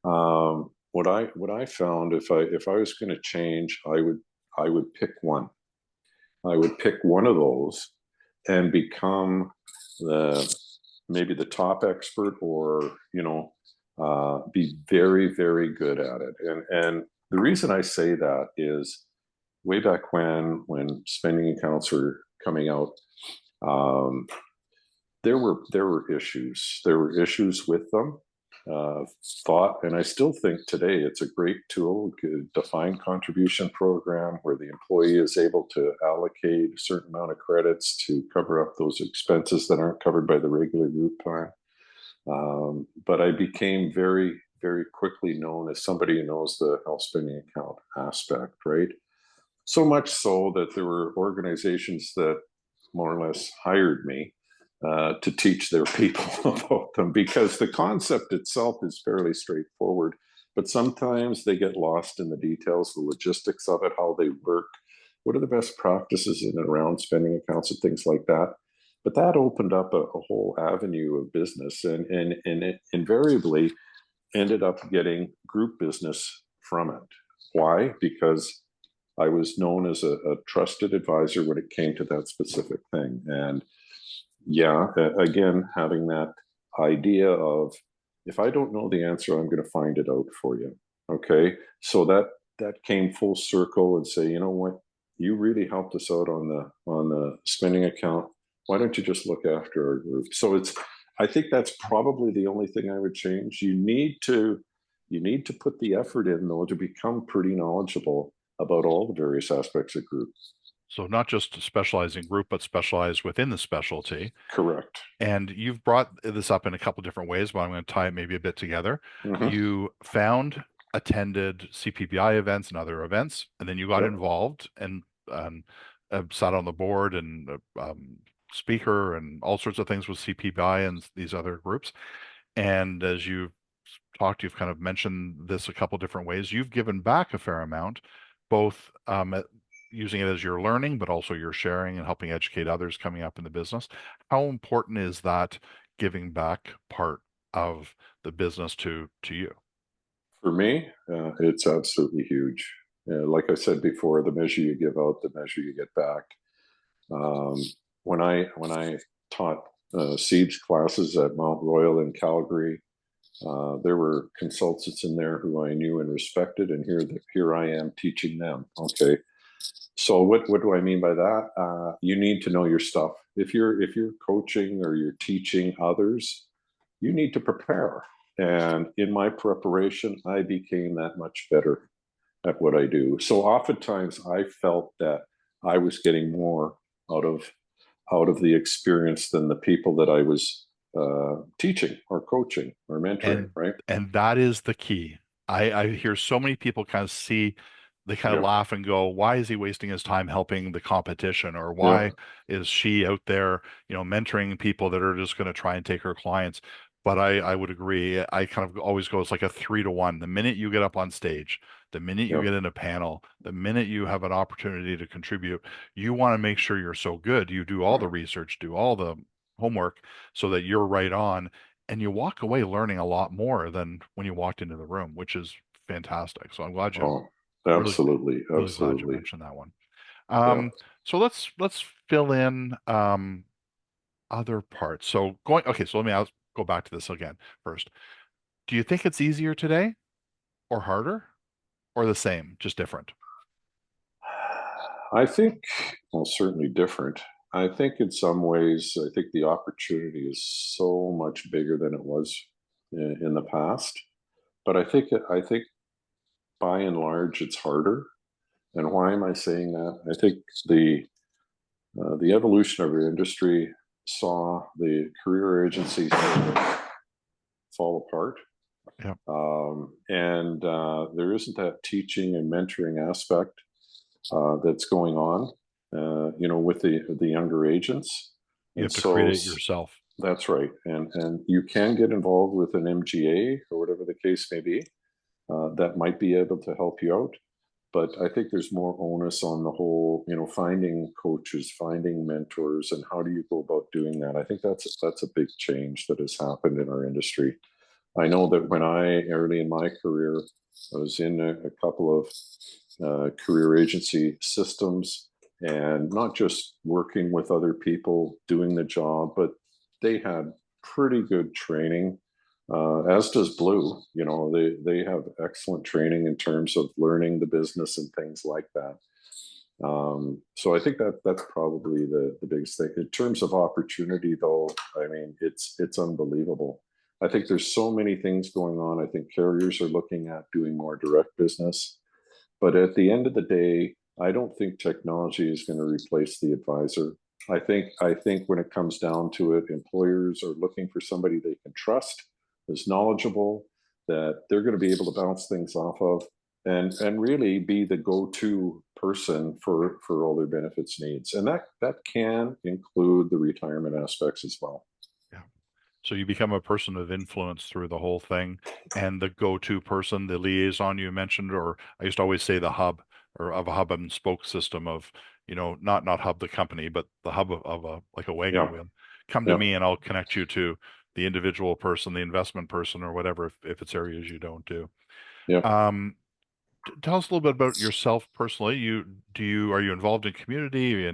What I found, if I was going to change, I would pick one. I would pick one of those and become maybe the top expert, or, you know, be very, very good at it. And the reason I say that is, way back when spending accounts were coming out, there were issues. There were issues with them. Thought, and I still think today it's a great tool, defined contribution program, where the employee is able to allocate a certain amount of credits to cover up those expenses that aren't covered by the regular group plan. But I became very, very quickly known as somebody who knows the health spending account aspect, right? So much so that there were organizations that more or less hired me to teach their people about them, because the concept itself is fairly straightforward, but sometimes they get lost in the details, the logistics of it, how they work, what are the best practices in and around spending accounts and things like that. But that opened up a whole avenue of business, and it invariably ended up getting group business from it. Why? Because I was known as a trusted advisor when it came to that specific thing. And yeah, again, having that idea of, if I don't know the answer, I'm going to find it out for you. Okay, so that came full circle, and say, you know what, you really helped us out on the spending account. Why don't you just look after our group? So I think that's probably the only thing I would change. You need to put the effort in, though, to become pretty knowledgeable about all the various aspects of group. So not just specialize in group, but specialize within the specialty. Correct. And you've brought this up in a couple different ways, but I'm going to tie it maybe a bit together. You found attended CPBI events and other events, and then you got Yep. involved and sat on the board and speaker and all sorts of things with CPBI and these other groups. And as you talked, you've kind of mentioned this a couple different ways. You've given back a fair amount, both using it as your learning, but also your sharing and helping educate others coming up in the business. How important is that giving back part of the business to you? For me, it's absolutely huge. Like I said before, the measure you give out, the measure you get back. When I taught Siege classes at Mount Royal in Calgary, there were consultants in there who I knew and respected, and here I am teaching them. Okay, so what do I mean by that? You need to know your stuff. If you're coaching or you're teaching others, you need to prepare. And in my preparation, I became that much better at what I do. So oftentimes I felt that I was getting more out of the experience than the people that I was teaching or coaching or mentoring, right? And that is the key. I hear so many people kind of they kind of Yeah, laugh and go, why is he wasting his time helping the competition? Or yeah, why is she out there, mentoring people that are just going to try and take her clients? But I would agree. I kind of always go, it's like a 3-to-1. The minute you get up on stage, the minute you yeah, get in a panel, the minute you have an opportunity to contribute, you want to make sure you're so good. You do all the research, do all the homework so that you're right on, and you walk away learning a lot more than when you walked into the room, which is fantastic. So I'm glad you oh, really, absolutely, really glad you absolutely, mentioned that one. yeah. So let's fill in other parts. So so let me go back to this again first. Do you think it's easier today or harder or the same, just different? I think, well, certainly different. I think in some ways, I think the opportunity is so much bigger than it was in the past. But I think by and large, it's harder. And why am I saying that? I think the evolution of our industry saw the career agencies fall apart. Yeah. And there isn't that teaching and mentoring aspect that's going on, with the younger agents. You And have to create so it yourself. that's right. And you can get involved with an MGA or whatever the case may be. That might be able to help you out. But I think there's more onus on the whole, finding coaches, finding mentors, and how do you go about doing that? I think that's a big change that has happened in our industry. I know that when early in my career, I was in a couple of career agency systems, and not just working with other people doing the job, but they had pretty good training, as does Blue. They have excellent training in terms of learning the business and things like that. So I think that's probably the biggest thing. In terms of opportunity, though, I mean, it's unbelievable. I think there's so many things going on. I think carriers are looking at doing more direct business. But at the end of the day, I don't think technology is going to replace the advisor. I think when it comes down to it, employers are looking for somebody they can trust, is knowledgeable, that they're going to be able to bounce things off of, and really be the go-to person for all their benefits needs. And that can include the retirement aspects as well. Yeah. So you become a person of influence through the whole thing, and the go-to person, the liaison you mentioned, or I used to always say the hub, or of a hub and spoke system of, not hub the company, but the hub of like a wagon Yeah, wheel. Come to yeah, me and I'll connect you to the individual person, the investment person, or whatever, if it's areas you don't do. yeah. Um, Tell us a little bit about yourself personally. Are you involved in community,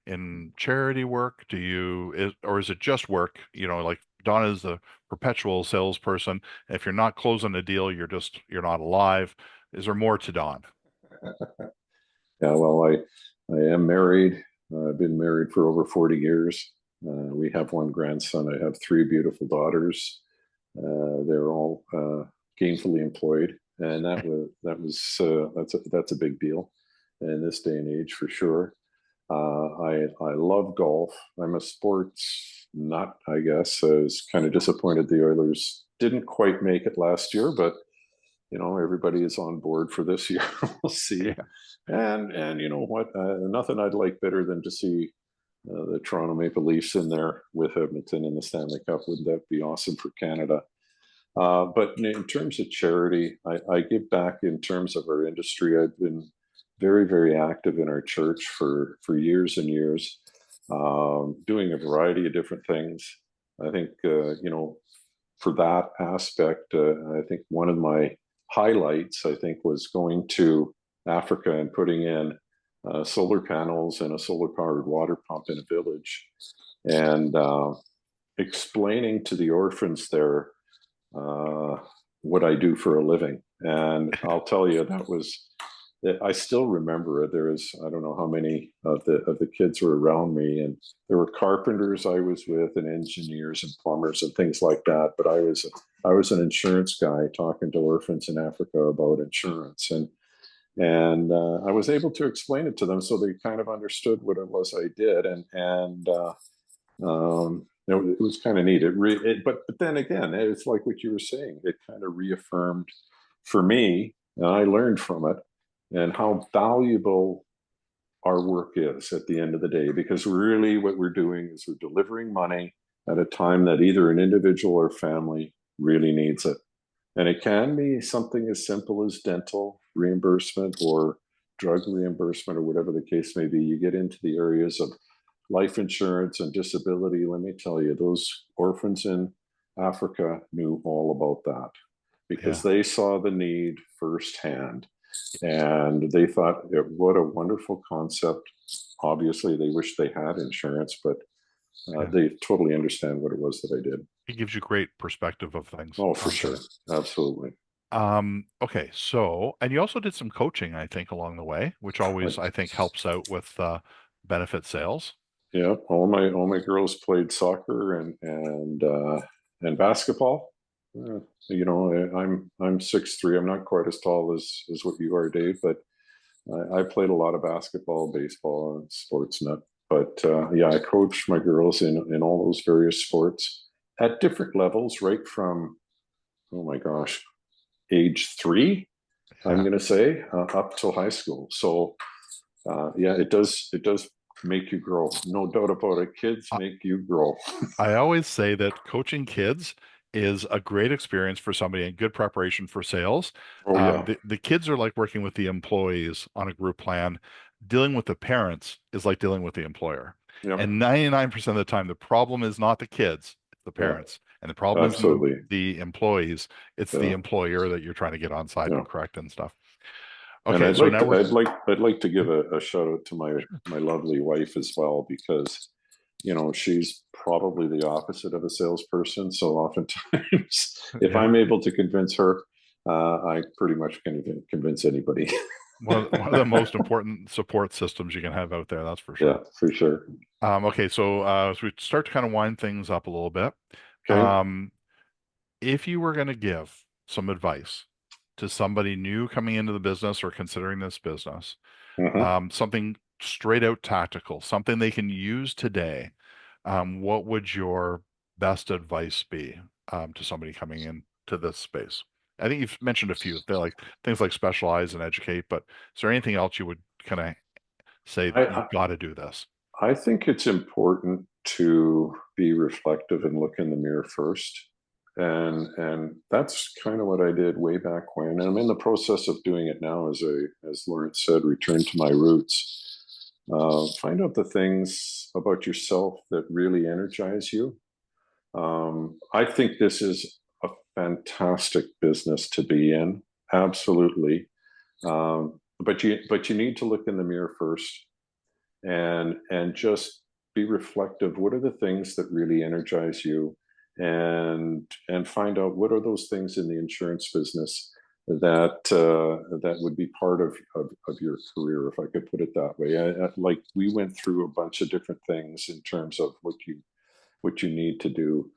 in charity work? Or is it just work? Like Donna is the perpetual salesperson. If you're not closing a deal, you're not alive. Is there more to Don? Yeah, well, I am married. I've been married for over 40 years. We have one grandson. I have three beautiful daughters. They're all gainfully employed, and that's a big deal in this day and age for sure. I love golf. I'm a sports nut, I guess. I was kind of disappointed the Oilers didn't quite make it last year, but everybody is on board for this year. We'll see. Yeah. And you know what? Nothing I'd like better than to see the Toronto Maple Leafs in there with Edmonton in the Stanley Cup. Wouldn't that be awesome for Canada? But in terms of charity, I give back in terms of our industry. I've been very, very active in our church for years and years, doing a variety of different things. I think, for that aspect, I think one of my highlights, I think, was going to Africa and putting in solar panels and a solar powered water pump in a village, and explaining to the orphans there what I do for a living. And I'll tell you, I still remember it. There was, I don't know how many of the kids were around me, and there were carpenters I was with, and engineers and plumbers and things like that. But I was an insurance guy talking to orphans in Africa about insurance, and I was able to explain it to them so they kind of understood what it was I did, and it was kind of neat. But then again, it's like what you were saying. It kind of reaffirmed for me, and I learned from it, and how valuable our work is at the end of the day. Because really, what we're doing is we're delivering money at a time that either an individual or family really needs it. And it can be something as simple as dental reimbursement or drug reimbursement or whatever the case may be. You get into the areas of life insurance and disability. Let me tell you, those orphans in Africa knew all about that because they saw the need firsthand. And they thought, what a wonderful concept. Obviously, they wish they had insurance, but they totally understand what it was that I did. It gives you great perspective of things. Oh, for sure. Absolutely. Okay. So, and you also did some coaching, I think, along the way, which always, I think, helps out with benefit sales. Yeah. All my girls played soccer and basketball. I'm 6'3". I'm not quite as tall as what you are, Dave, but I played a lot of basketball, baseball, and Sportsnet. But I coached my girls in all those various sports at different levels, right from, oh my gosh, age 3, I'm going to say, up till high school. So it does make you grow. No doubt about it. Kids make you grow. I always say that coaching kids is a great experience for somebody and good preparation for sales. Oh, yeah. The kids are like working with the employees on a group plan. Dealing with the parents is like dealing with the employer. Yep. And 99% of the time, the problem is not the kids, it's the parents. And the problem Absolutely. isn't the employees, it's the employer that you're trying to get on side and correct and stuff. Okay, and so I'd like to give a shout out to my lovely wife as well, because she's probably the opposite of a salesperson. So oftentimes, if I'm able to convince her, I pretty much can convince anybody. one of the most important support systems you can have out there, that's for sure. Yeah, for sure. Okay, so as we start to kind of wind things up a little bit, if you were going to give some advice to somebody new coming into the business or considering this business, something straight out tactical, something they can use today, what would your best advice be to somebody coming into this space? I think you've mentioned a few. They're like things like specialize and educate, but is there anything else you would kind of say that you've got to do this? I think it's important to be reflective and look in the mirror first. And that's kind of what I did way back when. And I'm in the process of doing it now, as Lawrence said, return to my roots. Find out the things about yourself that really energize you. I think this is a fantastic business to be in. Absolutely. But you need to look in the mirror first and just be reflective. What are the things that really energize you? And find out what are those things in the insurance business that would be part of your career, if I could put it that way. Like we went through a bunch of different things in terms of what you need to do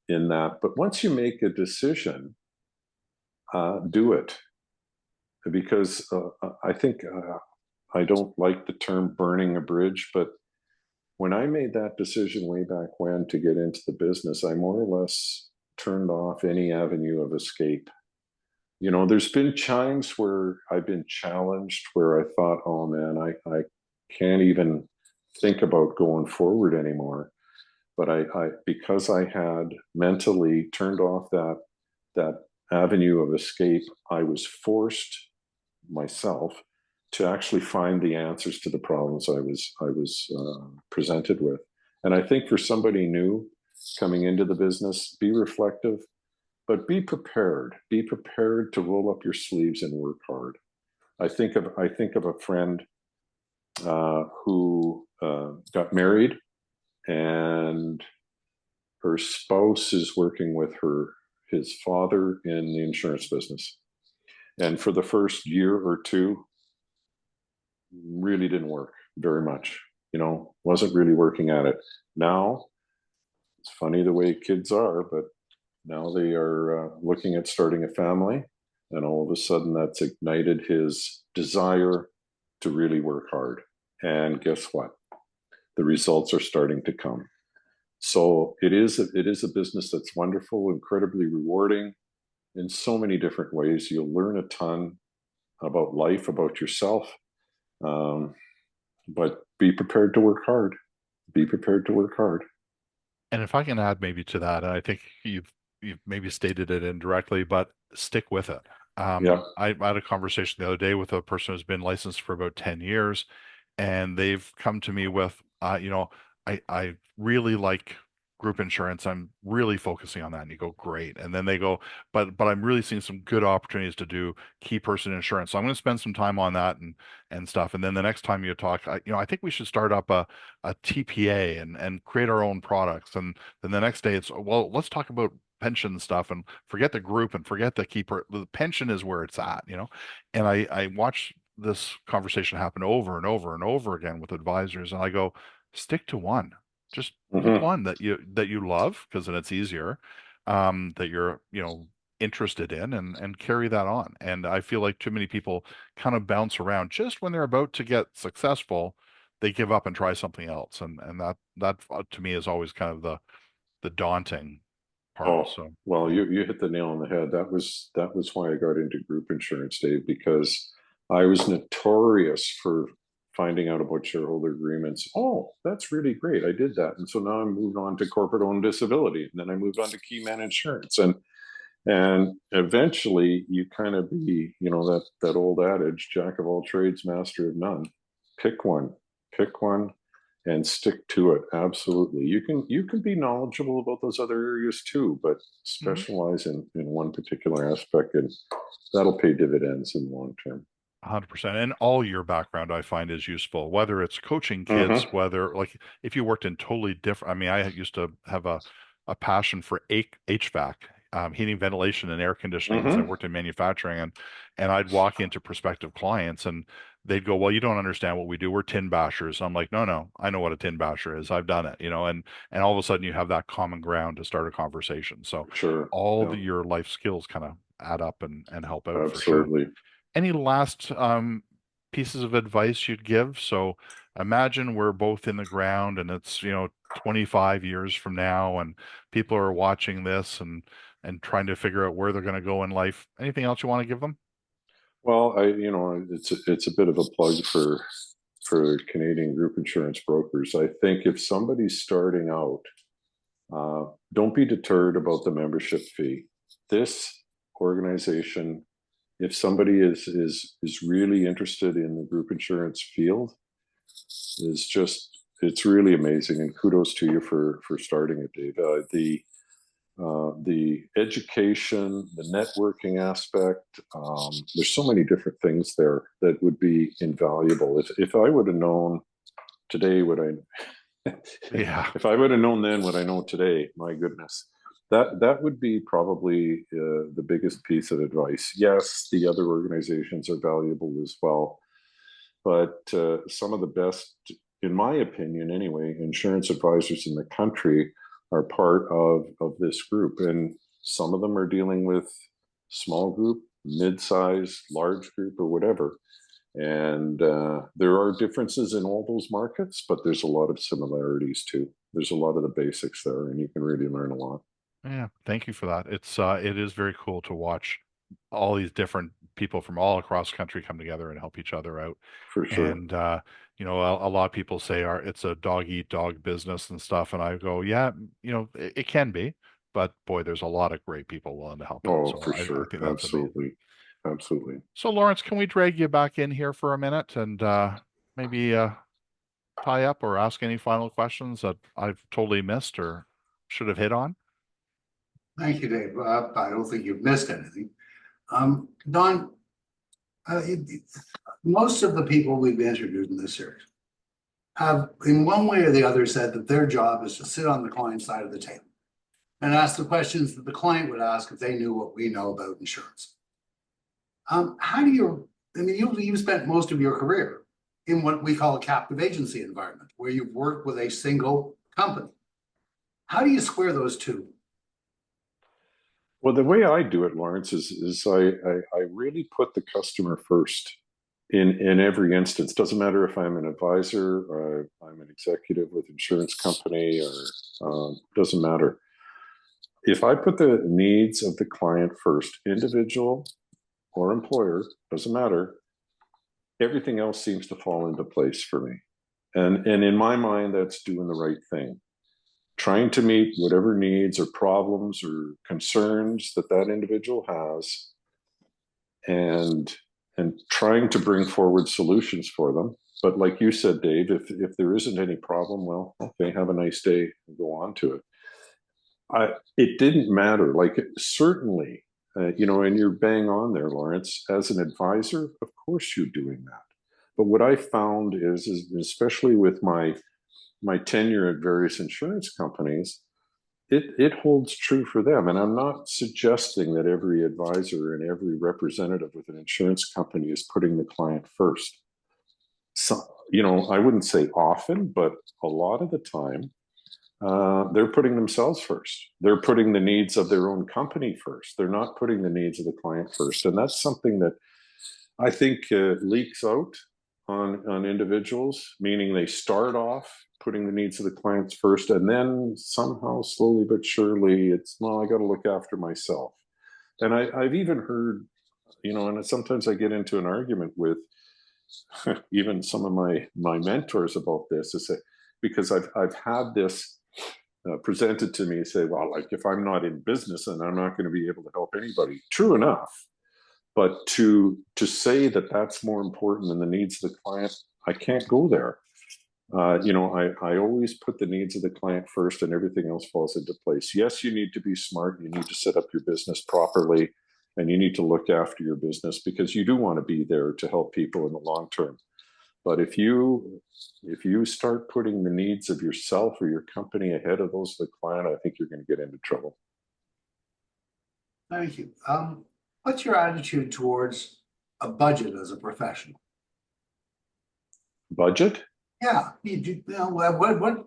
in that. But once you make a decision, do it, because I think I don't like the term burning a bridge, but when I made that decision way back when to get into the business, I more or less turned off any avenue of escape. You know, there's been times where I've been challenged where I thought, oh man, I can't even think about going forward anymore. But I because I had mentally turned off that avenue of escape, I was forced myself to actually find the answers to the problems I was presented with. And I think for somebody new coming into the business, be reflective, but be prepared. Be prepared to roll up your sleeves and work hard. I think of a friend who got married, and her spouse is working with his father in the insurance business. And for the first year or two, really didn't work very much. You know, wasn't really working at it. Now, it's funny the way kids are, but now they are looking at starting a family, and all of a sudden that's ignited his desire to really work hard. And guess what? The results are starting to come. So it is a business that's wonderful, incredibly rewarding in so many different ways. You'll learn a ton about life, about yourself, but be prepared to work hard. Be prepared to work hard. And if I can add maybe to that, and I think you've maybe stated it indirectly, but stick with it. Yeah. I had a conversation the other day with a person who's been licensed for about 10 years, and they've come to me with, I really like group insurance. I'm really focusing on that. And you go, great. And then they go, but I'm really seeing some good opportunities to do key person insurance. So I'm going to spend some time on that and stuff. And then the next time you talk, I think we should start up a TPA and create our own products. And then the next day it's, well, let's talk about pension stuff and forget the group and forget the keeper. The pension is where it's at, And I watch this conversation happen over and over and over again with advisors, and I go, stick to one. Just pick one that you love, because then it's easier, that you're interested in, and carry that on. And I feel like too many people kind of bounce around just when they're about to get successful, they give up and try something else, and that to me is always kind of the daunting part. Oh, So well, yeah. you hit the nail on the head. That was why I got into group insurance, Dave, because I was notorious for finding out about shareholder agreements. Oh, that's really great. I did that. And so now I'm moved on to corporate owned disability. And then I moved on to key man insurance. And eventually you kind of be, that old adage, jack of all trades, master of none. Pick one and stick to it. Absolutely. You can be knowledgeable about those other areas too, but Mhm. specialize in one particular aspect, and that'll pay dividends in the long term. 100%. And all your background I find is useful, whether it's coaching kids, Mm-hmm. whether like if you worked in totally different, I mean, I used to have a passion for HVAC, heating, ventilation, and air conditioning, because I Mm-hmm. worked in manufacturing, and I'd walk into prospective clients and they'd go, well, you don't understand what we do. We're tin bashers. I'm like, no, I know what a tin basher is. I've done it, and all of a sudden you have that common ground to start a conversation. So Sure. all Yeah. your life skills kind of add up and help out for sure. Absolutely. Any last pieces of advice you'd give? So imagine we're both in the ground and it's, 25 years from now, and people are watching this and trying to figure out where they're going to go in life. Anything else you want to give them? Well, it's a bit of a plug for Canadian group insurance brokers. I think if somebody's starting out, don't be deterred about the membership fee. This organization, if somebody is really interested in the group insurance field, it's really amazing, and kudos to you for starting it, Dave. The education, the networking aspect, there's so many different things there that would be invaluable. If I would have known today what I Yeah. if I would have known then what I know today, my goodness, that would be probably the biggest piece of advice. Yes, the other organizations are valuable as well, but some of the best, in my opinion anyway, insurance advisors in the country are part of this group, and some of them are dealing with small group, mid-size, large group, or whatever. And there are differences in all those markets, but there's a lot of similarities too. There's a lot of the basics there, and you can really learn a lot. Yeah. Thank you for that. It is very cool to watch all these different people from all across the country come together and help each other out. For sure. And a lot of people say it's a dog eat dog business and stuff, and I go, yeah, it can be, but boy, there's a lot of great people willing to help out. Oh, So for I sure. think that's amazing. Absolutely. Absolutely. So Lawrence, can we drag you back in here for a minute and maybe tie up or ask any final questions that I've totally missed or should have hit on? Thank you, Dave. I don't think you've missed anything. Don, most of the people we've interviewed in this series have, in one way or the other, said that their job is to sit on the client side of the table and ask the questions that the client would ask if they knew what we know about insurance. How do you, I mean, you've spent most of your career in what we call a captive agency environment, where you've worked with a single company. How do you square those two? Well, the way I do it, Lawrence, is I really put the customer first in every instance. Doesn't matter if I'm an advisor or I'm an executive with insurance company, or doesn't matter. If I put the needs of the client first, individual or employer, doesn't matter, everything else seems to fall into place for me. And in my mind, that's doing the right thing. Trying to meet whatever needs or problems or concerns that individual has, and trying to bring forward solutions for them. But like you said, Dave, if there isn't any problem, well, okay, have a nice day and go on to it. It didn't matter. Like, certainly, and you're bang on there, Lawrence. As an advisor, of course you're doing that. But what I found is especially with my tenure at various insurance companies, it holds true for them. And I'm not suggesting that every advisor and every representative with an insurance company is putting the client first. So, I wouldn't say often, but a lot of the time, they're putting themselves first. They're putting the needs of their own company first. They're not putting the needs of the client first. And that's something that I think leaks out on individuals, meaning they start off putting the needs of the clients first, and then somehow, slowly but surely, it's, well, I got to look after myself. And I've even heard, and sometimes I get into an argument with even some of my mentors about this, is that because I've had this presented to me, say, well, like, if I'm not in business and I'm not going to be able to help anybody. True enough. But to say that that's more important than the needs of the client, I can't go there. I always put the needs of the client first, and everything else falls into place. Yes, you need to be smart. You need to set up your business properly, and you need to look after your business, because you do want to be there to help people in the long term. But if you start putting the needs of yourself or your company ahead of those of the client, I think you're going to get into trouble. Thank you. What's your attitude towards a budget as a professional? Budget? Yeah,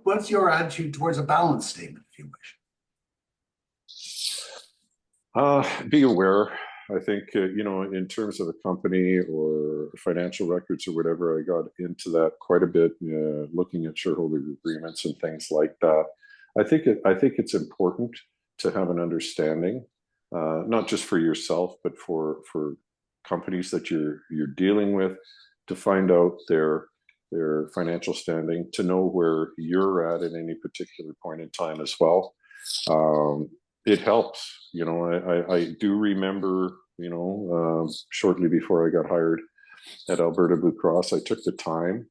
what's your attitude towards a balance statement, if you wish? Be aware. I think, in terms of a company or financial records or whatever, I got into that quite a bit, looking at shareholder agreements and things like that. I think it's important to have an understanding, not just for yourself, but for companies that you're dealing with, to find out their financial standing, to know where you're at any particular point in time as well. It helps. I do remember, shortly before I got hired at Alberta Blue Cross, I took the time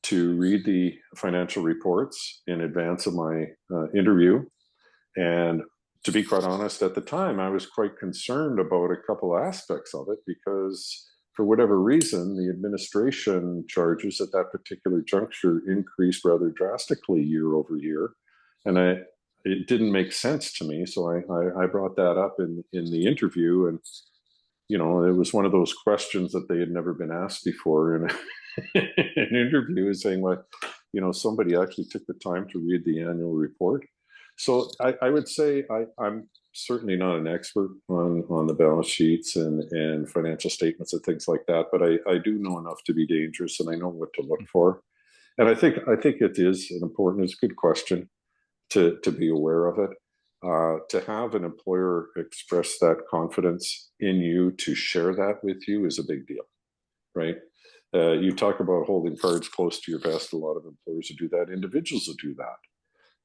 to read the financial reports in advance of my interview. And to be quite honest, at the time, I was quite concerned about a couple aspects of it, because for whatever reason, the administration charges at that particular juncture increased rather drastically year over year. And it didn't make sense to me. So I brought that up in the interview, and, it was one of those questions that they had never been asked before in an interview, is saying, well, somebody actually took the time to read the annual report. So I would say I'm certainly not an expert on the balance sheets and financial statements and things like that, but I do know enough to be dangerous, and I know what to look for. And I think it is it's a good question to be aware of it. To have an employer express that confidence in you to share that with you is a big deal, right? You talk about holding cards close to your vest. A lot of employers will do that. Individuals will do that.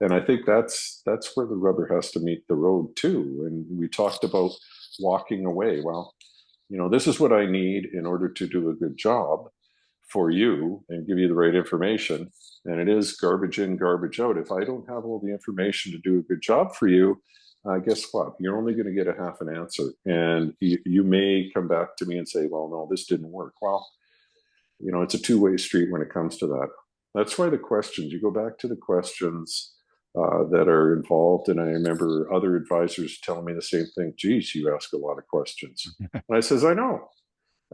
And I think that's where the rubber has to meet the road too. And we talked about walking away. Well, you know, this is what I need in order to do a good job for you and give you the right information. And it is garbage in, garbage out. If I don't have all the information to do a good job for you, guess what? You're only going to get a half an answer. And you may come back to me and say, well, no, this didn't work. Well, you know, it's a two-way street when it comes to that. That's why the questions, you go back to the questions that are involved. And I remember other advisors telling me the same thing. Geez, you ask a lot of questions. And I says, I know.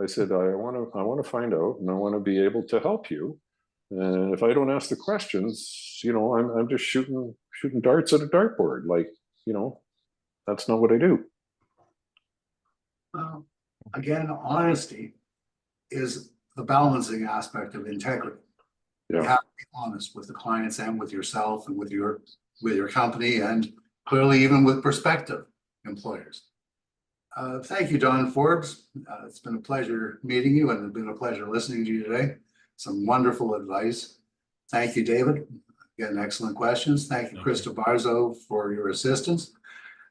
I said, I want to find out, and I want to be able to help you. And if I don't ask the questions, you know, I'm just shooting darts at a dartboard. Like, you know, that's not what I do. Again, honesty is the balancing aspect of integrity. Yeah. You have to be honest with the clients and with yourself and with your company, and clearly even with prospective employers. Thank you, Don Forbes. It's been a pleasure meeting you, and it's been a pleasure listening to you today. Some wonderful advice. Thank you, David. Again, excellent questions. Thank you, Krista Barzo, for your assistance.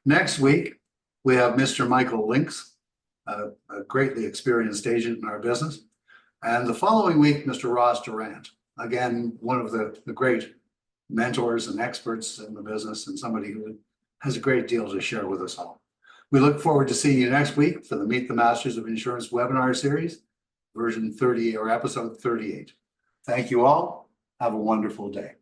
Next week, we have Mr. Michael Links, a greatly experienced agent in our business. And the following week, Mr. Ross Durant, again, one of the great mentors and experts in the business, and somebody who has a great deal to share with us all. We look forward to seeing you next week for the Meet the Masters of Insurance webinar series, version 30 or episode 38. Thank you all. Have a wonderful day.